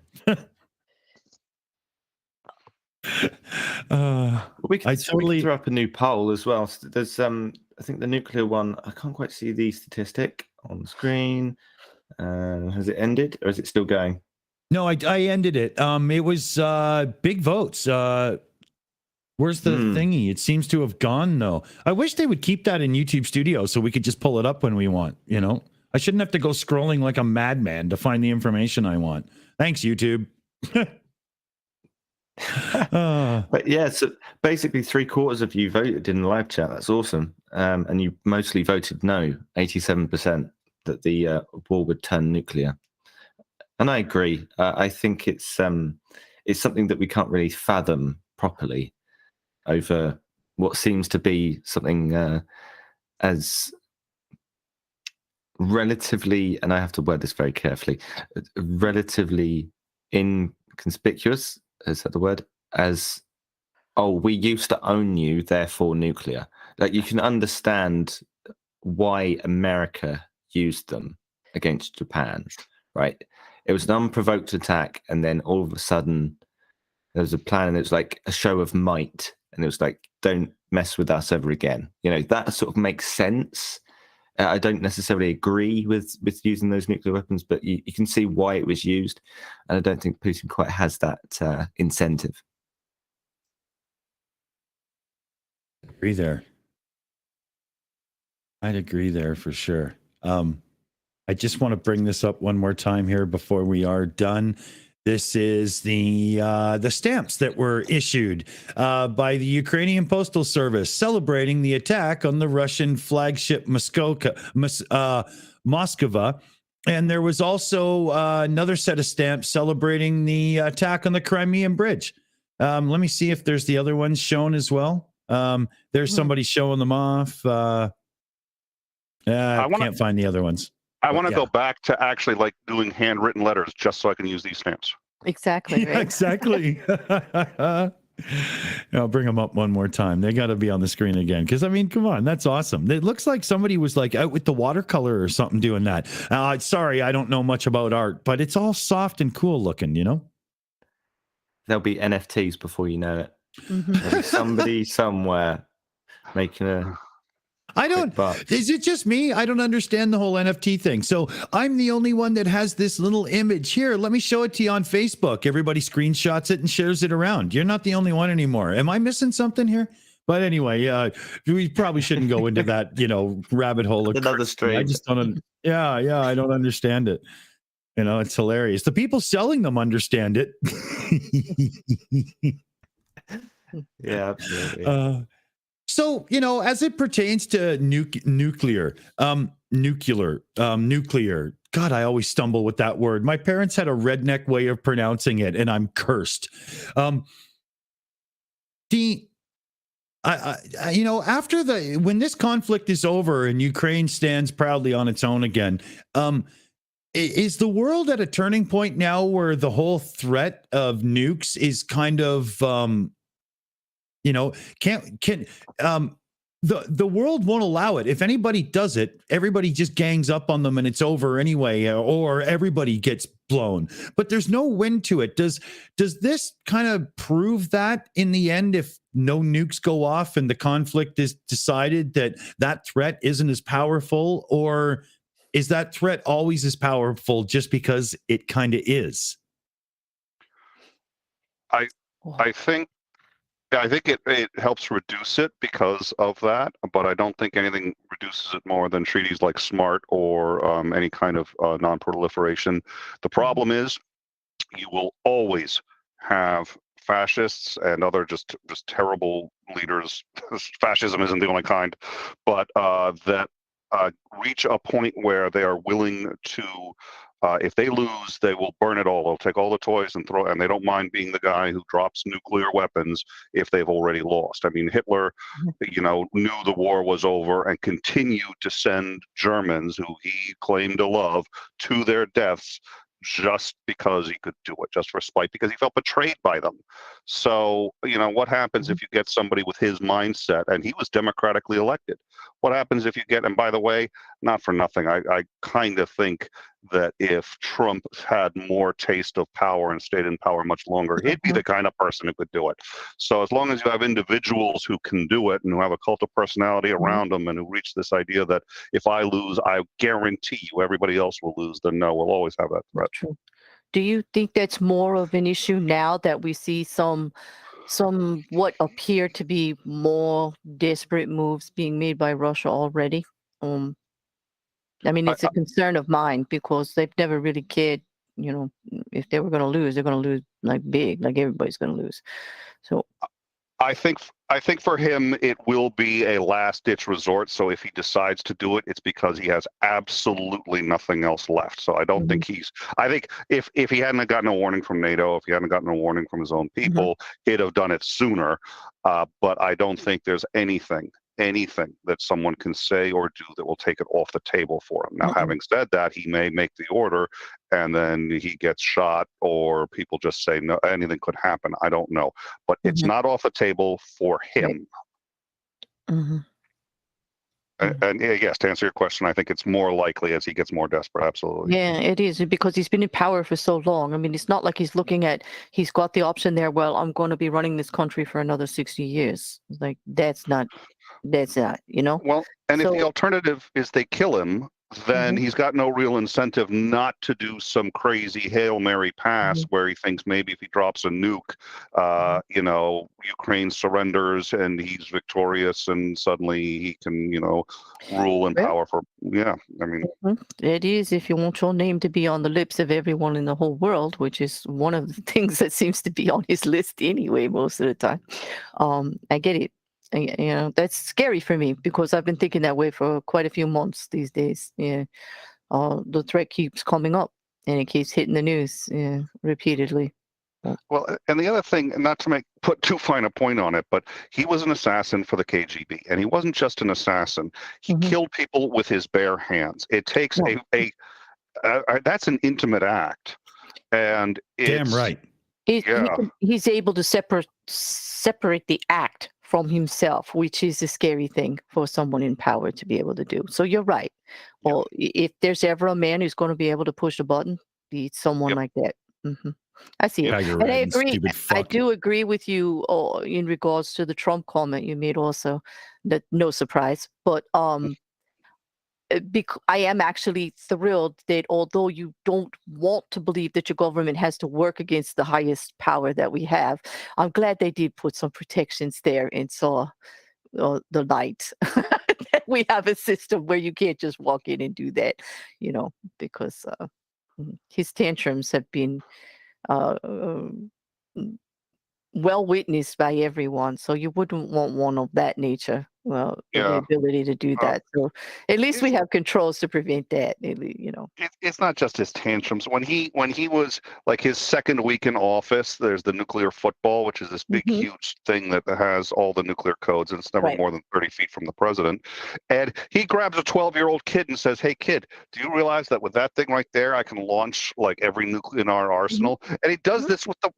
We can throw up a new poll as well. So there's I think the nuclear one, I can't quite see the statistic on the screen. Has it ended or is it still going? No, I ended it. It was big votes. Where's the thingy? It seems to have gone though. I wish they would keep that in YouTube Studio so we could just pull it up when we want, I shouldn't have to go scrolling like a madman to find the information I want. Thanks, YouTube. But yeah, so basically 3/4 of you voted in the live chat. That's awesome. And you mostly voted no, 87%, that the war would turn nuclear. And I agree. I think it's something that we can't really fathom properly over what seems to be something as relatively, and I have to word this very carefully, relatively inconspicuous, is that the word? As, we used to own you, therefore nuclear. You can understand why America used them against Japan, right? It was an unprovoked attack, and then all of a sudden there was a plan, and it was like a show of might, and it was like, don't mess with us ever again. That sort of makes sense. I don't necessarily agree with using those nuclear weapons, but you can see why it was used, and I don't think Putin quite has that incentive. Agree there. I'd agree there for sure. I just want to bring this up one more time here before we are done. This is the stamps that were issued by the Ukrainian Postal Service celebrating the attack on the Russian flagship Moskova. And there was also another set of stamps celebrating the attack on the Crimean Bridge. Let me see if there's the other ones shown as well. There's somebody showing them off. I can't find the other ones. I want to go back to actually like doing handwritten letters just so I can use these stamps. Exactly. Yeah, Right? exactly. I'll bring them up one more time. They got to be on the screen again. Because, I mean, come on. That's awesome. It looks like somebody was like out with the watercolor or something doing that. Sorry, I don't know much about art, but it's all soft and cool looking, you know? There'll be NFTs before you know it. There'll be somebody somewhere making a... Is it just me? I don't understand the whole NFT thing. So I'm the only one that has this little image here. Let me show it to you on Facebook. Everybody screenshots it and shares it around. You're not the only one anymore. Am I missing something here? But anyway, we probably shouldn't go into that, rabbit hole. Another stream. I just don't. I don't understand it. It's hilarious. The people selling them understand it. Yeah, absolutely. So, as it pertains to nuclear, God, I always stumble with that word. My parents had a redneck way of pronouncing it, and I'm cursed. After when this conflict is over and Ukraine stands proudly on its own again, is the world at a turning point now where the whole threat of nukes is kind of, the world won't allow it. If anybody does it, everybody just gangs up on them and it's over anyway, or everybody gets blown. But there's no win to it. Does this kind of prove that in the end, if no nukes go off and the conflict is decided, that threat isn't as powerful, or is that threat always as powerful just because it kind of is? I think it helps reduce it because of that, but I don't think anything reduces it more than treaties like SMART or any kind of non-proliferation. The problem is you will always have fascists and other just terrible leaders. Fascism isn't the only kind, but that reach a point where they are willing to, if they lose, they will burn it all. They'll take all the toys and throw, and they don't mind being the guy who drops nuclear weapons if they've already lost. I mean, Hitler, knew the war was over and continued to send Germans who he claimed to love to their deaths just because he could do it, just for spite, because he felt betrayed by them. So, what happens if you get somebody with his mindset, and he was democratically elected? What happens if you get, and by the way, not for nothing, I kind of think that if Trump had more taste of power and stayed in power much longer, he'd be the kind of person who could do it. So as long as you have individuals who can do it and who have a cult of personality around them and who reach this idea that if I lose, I guarantee you everybody else will lose, then no, we'll always have that threat. True. Do you think that's more of an issue now that we see some what appear to be more desperate moves being made by Russia already? It's a concern of mine because they've never really cared, if they were going to lose, they're going to lose like big, like everybody's going to lose. So I think for him, it will be a last-ditch resort. So if he decides to do it, it's because he has absolutely nothing else left. So I don't think I think if he hadn't gotten a warning from NATO, if he hadn't gotten a warning from his own people, he'd have done it sooner. But I don't think there's anything that someone can say or do that will take it off the table for him. Now, having said that, he may make the order and then he gets shot, or people just say no, anything could happen. I don't know, but it's not off the table for him. And yes, to answer your question, I think it's more likely as he gets more desperate. Absolutely. yeah, it is because he's been in power for so long. I mean, it's not like he's got the option there. Well, I'm going to be running this country for another 60 years. Like that's not, Well, and if the alternative is they kill him, then he's got no real incentive not to do some crazy Hail Mary pass where he thinks maybe if he drops a nuke, Ukraine surrenders and he's victorious and suddenly he can, rule in power for, It is if you want your name to be on the lips of everyone in the whole world, which is one of the things that seems to be on his list anyway, most of the time. I get it. That's scary for me because I've been thinking that way for quite a few months these days. Yeah. The threat keeps coming up and it keeps hitting the news repeatedly. Well, and the other thing, not to put too fine a point on it, but he was an assassin for the KGB, and he wasn't just an assassin. He killed people with his bare hands. It takes that's an intimate act, and it's, damn right. He's able to separate the act from himself, which is a scary thing for someone in power to be able to do. So you're right. Well, if there's ever a man who's going to be able to push the button, it's someone like that. I see it. And I agree. I do agree with you in regards to the Trump comment you made also. That no surprise. But I am actually thrilled that although you don't want to believe that your government has to work against the highest power that we have, I'm glad they did put some protections there and saw the light. That we have a system where you can't just walk in and do that, because his tantrums have been well witnessed by everyone. So you wouldn't want one of that nature. Well, the ability to do that. So at least we have controls to prevent that. It's not just his tantrums. When he was like his second week in office, there's the nuclear football, which is this big, huge thing that has all the nuclear codes, and it's never more than 30 feet from the president. And he grabs a 12-year-old kid and says, "Hey, kid, do you realize that with that thing right there, I can launch like every nuclear in our arsenal?" And he does this with the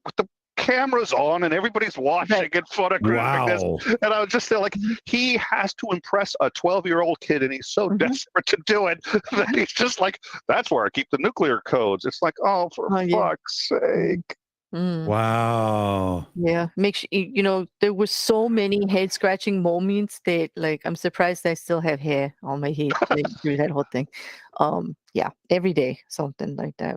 cameras on and everybody's watching and photographing this. And I was just there like, he has to impress a 12-year-old kid and he's so desperate to do it that he's just like, that's where I keep the nuclear codes. It's like, oh, for fuck's sake. Wow. Yeah. There were so many head scratching moments that I'm surprised I still have hair on my head through that whole thing. Every day, something like that.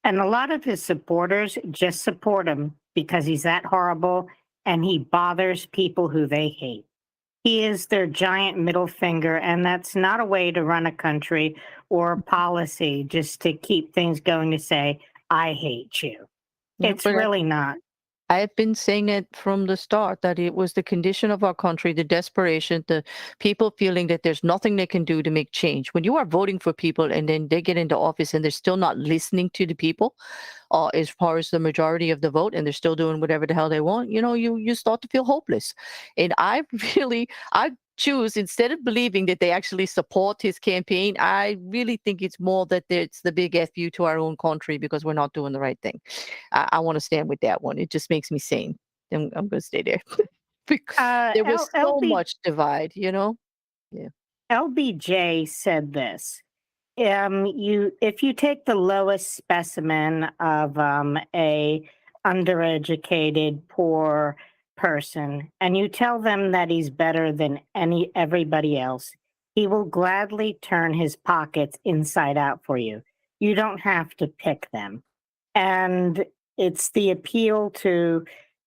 And a lot of his supporters just support him because he's that horrible and he bothers people who they hate. He is their giant middle finger, and that's not a way to run a country or a policy just to keep things going to say, I hate you. It's really not. I have been saying it from the start that it was the condition of our country, the desperation, the people feeling that there's nothing they can do to make change. When you are voting for people and then they get into office and they're still not listening to the people as far as the majority of the vote, and they're still doing whatever the hell they want, you start to feel hopeless. And I choose, instead of believing that they actually support his campaign, I really think it's more that it's the big F you to our own country because we're not doing the right thing. I want to stand with that one. It just makes me sane. I'm going to stay there. There was so much divide, Yeah. LBJ said this. If you take the lowest specimen of a undereducated, poor person and you tell them that he's better than everybody else, he will gladly turn his pockets inside out for you. You don't have to pick them. And it's the appeal to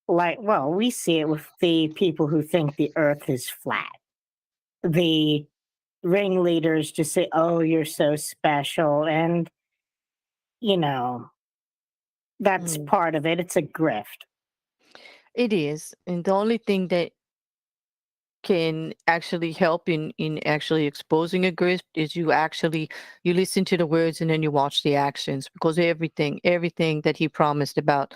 we see it with the people who think the earth is flat. The ringleaders just say, oh, you're so special. And, that's part of it. It's a grift. It is. And the only thing that can actually help in actually exposing a grift is you listen to the words and then you watch the actions, because everything that he promised about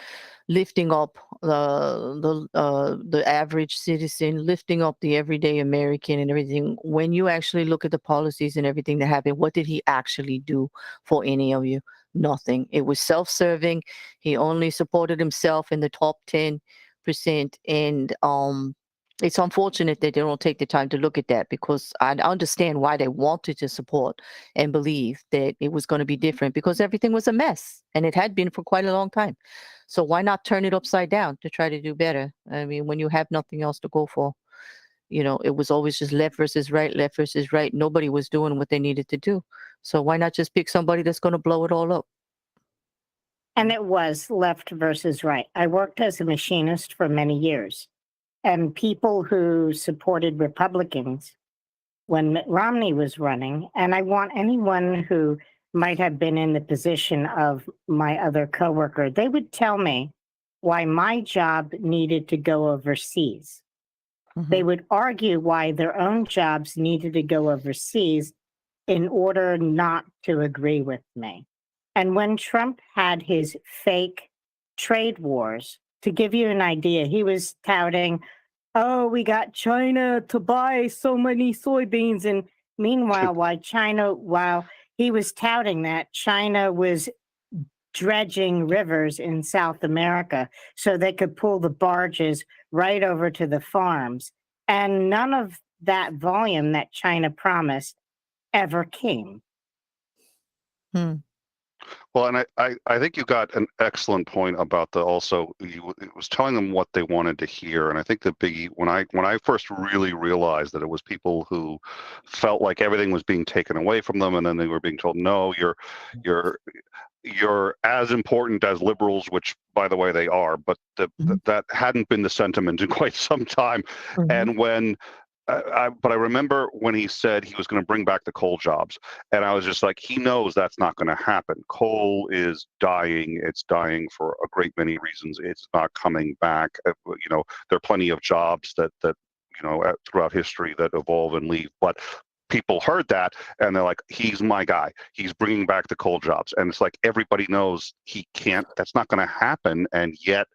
lifting up the average citizen, lifting up the everyday American and everything, when you actually look at the policies and everything that happened, what did he actually do for any of you? Nothing. It was self-serving. He only supported himself in the top 10%. And it's unfortunate that they don't take the time to look at that, because I understand why they wanted to support and believe that it was going to be different, because everything was a mess and it had been for quite a long time. So why not turn it upside down to try to do better? I mean, when you have nothing else to go for, it was always just left versus right, left versus right. Nobody was doing what they needed to do. So why not just pick somebody that's going to blow it all up? And it was left versus right. I worked as a machinist for many years, and people who supported Republicans when Mitt Romney was running, and I want anyone who might have been in the position of my other coworker, they would tell me why my job needed to go overseas. They would argue why their own jobs needed to go overseas in order not to agree with me. And when Trump had his fake trade wars, to give you an idea, he was touting, oh, we got China to buy so many soybeans. And meanwhile, while he was touting that, China was dredging rivers in South America so they could pull the barges right over to the farms. And none of that volume that China promised ever came. Well, and I think you got an excellent point about it was telling them what they wanted to hear. And I think the biggie, when I first really realized that it was people who felt like everything was being taken away from them, and then they were being told, no, you're as important as liberals, which by the way they are, but that hadn't been the sentiment in quite some time. And when but I remember when he said he was going to bring back the coal jobs, and I was just like, he knows that's not going to happen. Coal is dying. It's dying for a great many reasons. It's not coming back. There are plenty of jobs that throughout history that evolve and leave, but people heard that and they're like, he's my guy. He's bringing back the coal jobs. And it's like, everybody knows he can't, that's not going to happen. And yet,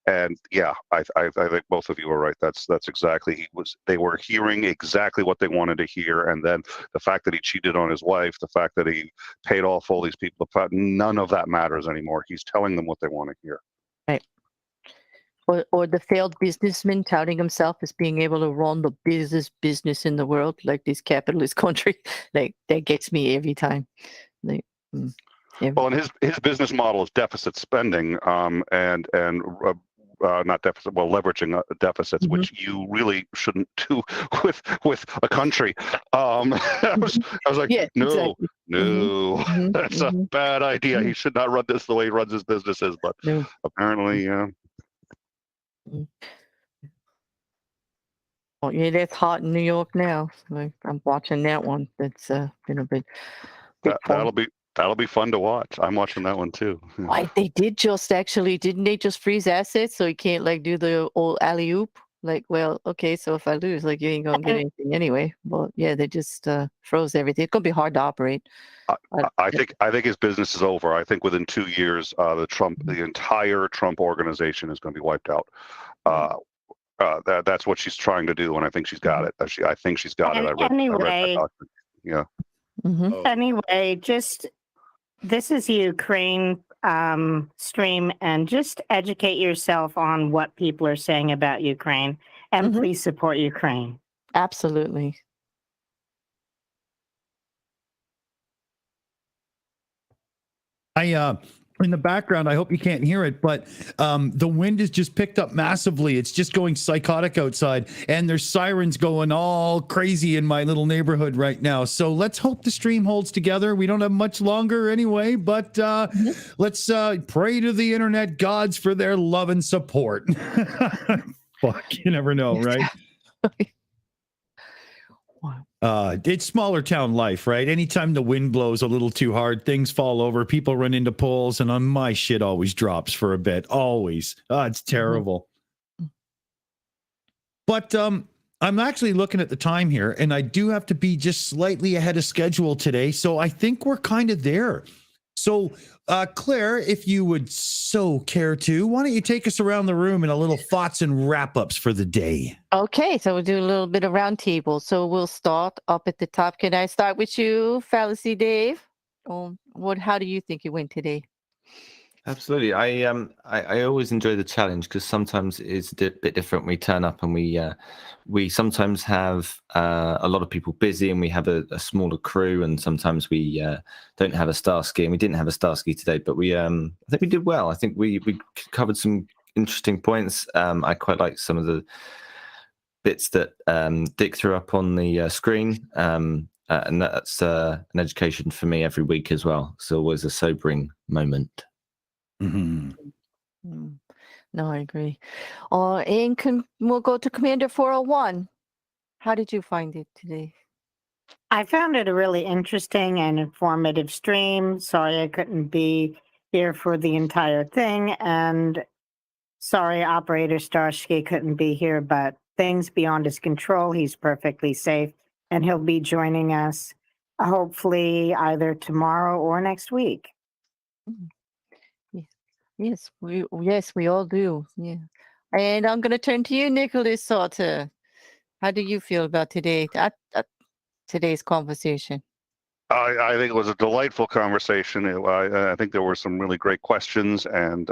and yeah, I think both of you are right. That's exactly, they were hearing exactly what they wanted to hear. And then the fact that he cheated on his wife, the fact that he paid off all these people, the fact none of that matters anymore. He's telling them what they want to hear. Right. Or the failed businessman touting himself as being able to run the business in the world, like this capitalist country. Like, that gets me every time. Well, and his business model is deficit spending, and not deficit, well, leveraging deficits, which you really shouldn't do with a country. I was like, yeah, no, exactly. That's a bad idea. He should not run this the way he runs his businesses, but apparently, Well, yeah, that's hot in New York now. Like, I'm watching that one. That's been a big that'll be fun to watch. I'm watching that one too. Why they didn't they just freeze assets so you can't like do the old alley oop? Like, well, okay, so if I lose, like, you ain't gonna get anything anyway. But yeah, they just froze everything. It's gonna be hard to operate. I think his business is over. I think within 2 years, the entire Trump organization is going to be wiped out. That's what she's trying to do, and I think she's got it. I think she's got it. I read that document. Yeah. Anyway, this is Ukraine stream, and just educate yourself on what people are saying about Ukraine, and please support Ukraine. Absolutely. In the background, I hope you can't hear it, but the wind has just picked up massively. It's just going psychotic outside, and there's sirens going all crazy in my little neighborhood right now. So let's hope the stream holds together. We don't have much longer anyway, but let's pray to the internet gods for their love and support. Fuck, you never know, right? It's smaller town life, right? Anytime the wind blows a little too hard, things fall over, people run into poles, and my shit always drops for a bit. Always. It's terrible. But I'm actually looking at the time here, and I do have to be just slightly ahead of schedule today, so I think we're kind of there. So, Claire, if you would so care to, why don't you take us around the room in a little thoughts and wrap-ups for the day? Okay, so we'll do a little bit of roundtable. So we'll start up at the top. Can I start with you, Fallacy Dave? How do you think it went today? Absolutely. I always enjoy the challenge because sometimes it's a bit different. We turn up and we sometimes have a lot of people busy and we have a smaller crew, and sometimes we don't have a Starsky, and we didn't have a Starsky today, but I think we did well. I think we covered some interesting points. I quite like some of bits that Dick threw up on the screen, and that's an education for me every week as well. It's always a sobering moment. Mm-hmm. No, I agree. And we'll go to Commander 401. How did you find it today? I found it a really interesting and informative stream. Sorry I couldn't be here for the entire thing. And sorry, Operator Starsky couldn't be here, but things beyond his control. He's perfectly safe, and he'll be joining us hopefully either tomorrow or next week. Yes, we all do. Yeah. And I'm going to turn to you, Nicholas Soutter. How do you feel about today's conversation? I think it was a delightful conversation. I think there were some really great questions, and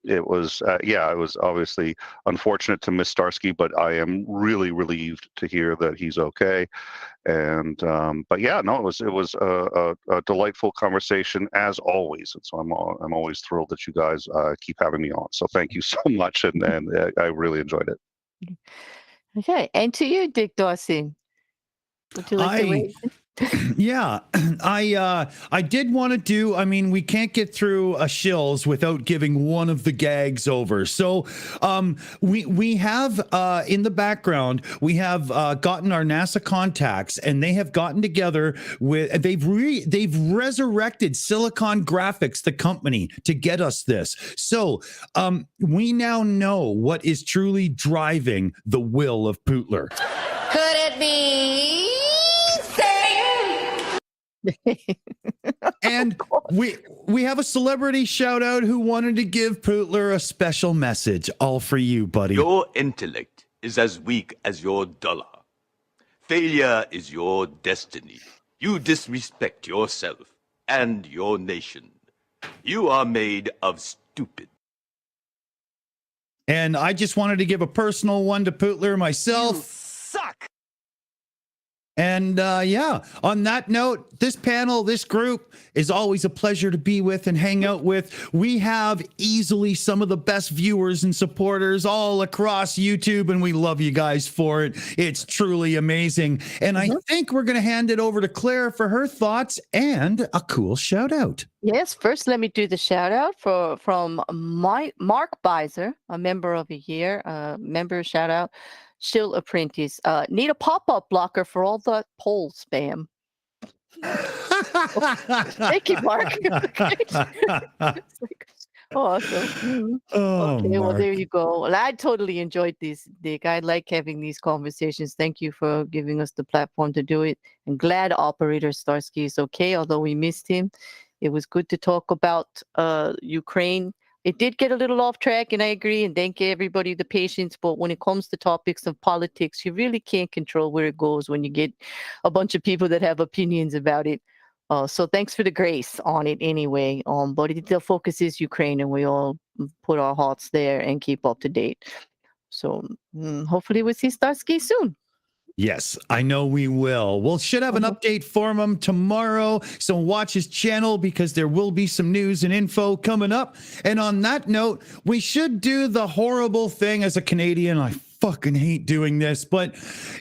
it was it was obviously unfortunate to miss Starsky, but I am really relieved to hear that he's okay. And but yeah, no, it was a delightful conversation as always, and so I'm always thrilled that you guys keep having me on. So thank you so much, and I really enjoyed it. Okay, and to you, Dick Dawson. Would you like to weigh in? Yeah, I did want to do, I mean, we can't get through a Shills without giving one of the gags over. So we have in the background, we have gotten our NASA contacts, and they have gotten together with, they've resurrected Silicon Graphics, the company, to get us this. So we now know what is truly driving the will of Pootler. Could it be? And we have a celebrity shout out who wanted to give Pootler a special message. All for you, buddy. Your intellect is as weak as your dollar. Failure is your destiny. You disrespect yourself and your nation. You are made of stupid. And I just wanted to give a personal one to Pootler myself. You suck. And yeah, on that note, this panel, this group is always a pleasure to be with and hang out with. We have easily some of the best viewers and supporters all across YouTube, and we love you guys for it. It's truly amazing. And I think we're going to hand it over to Claire for her thoughts and a cool shout out. Yes, first let me do the shout out from Mark Beiser, a member of the year, member shout out. Shill Apprentice. Need a pop-up blocker for all the poll spam. Thank you, Mark. Awesome. Oh, okay, Mark. well, there you go. Well, I totally enjoyed this, Dick. I like having these conversations. Thank you for giving us the platform to do it. I'm glad Operator Starsky is okay, although we missed him. It was good to talk about Ukraine. It did get a little off track, and I agree, and thank everybody the patience. But when it comes to topics of politics, you really can't control where it goes when you get a bunch of people that have opinions about it. So thanks for the grace on it anyway. But the focus is Ukraine, and we all put our hearts there and keep up to date. So hopefully we'll see Starsky soon. Yes, I know we will. We'll should have an update for him tomorrow. So watch his channel because there will be some news and info coming up. And on that note, we should do the horrible thing as a Canadian. I fucking hate doing this, but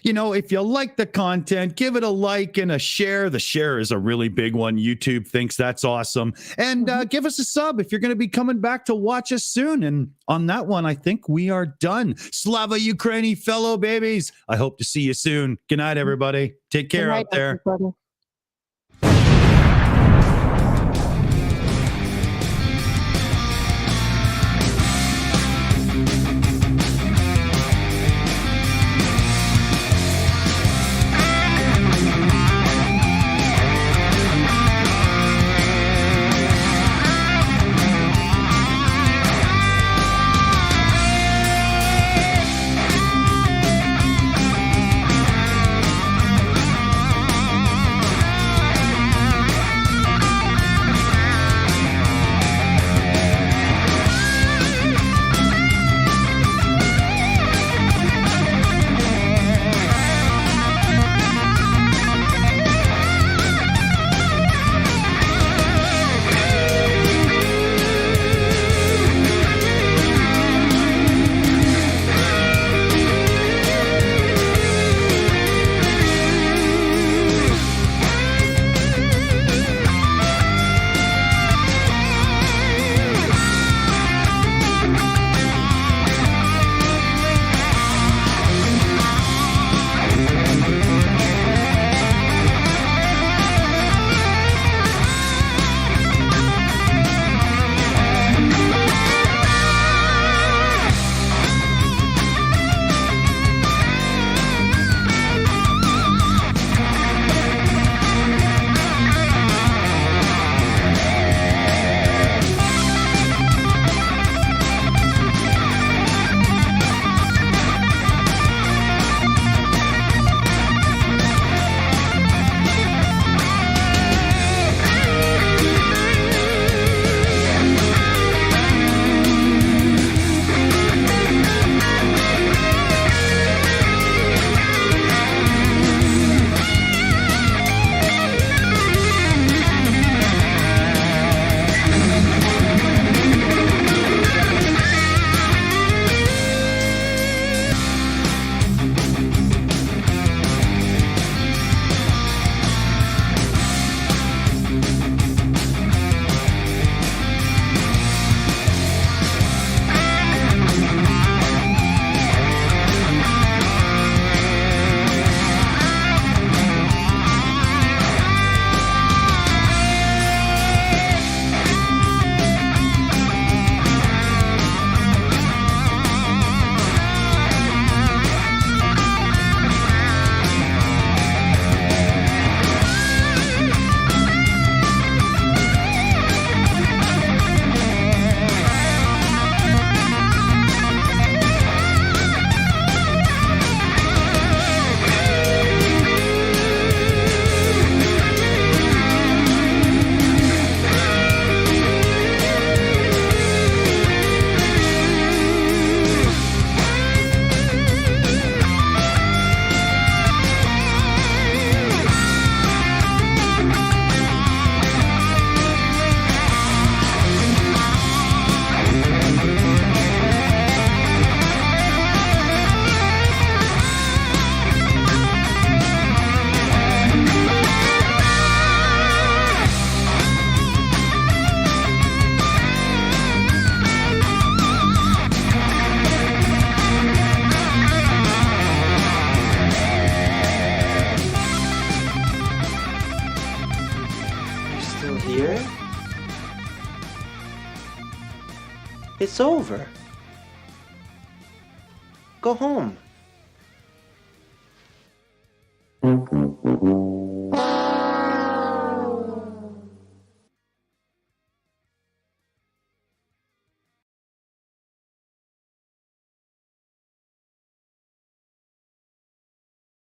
you know, if you like the content, give it a like and a share. The share is a really big one. YouTube thinks that's awesome. And give us a sub if you're going to be coming back to watch us soon. And on that one, I think we are done. SlavaUkraini, fellow babies. I hope to see you soon. Good night, everybody. Take care out there. Everybody. It's over. Go home.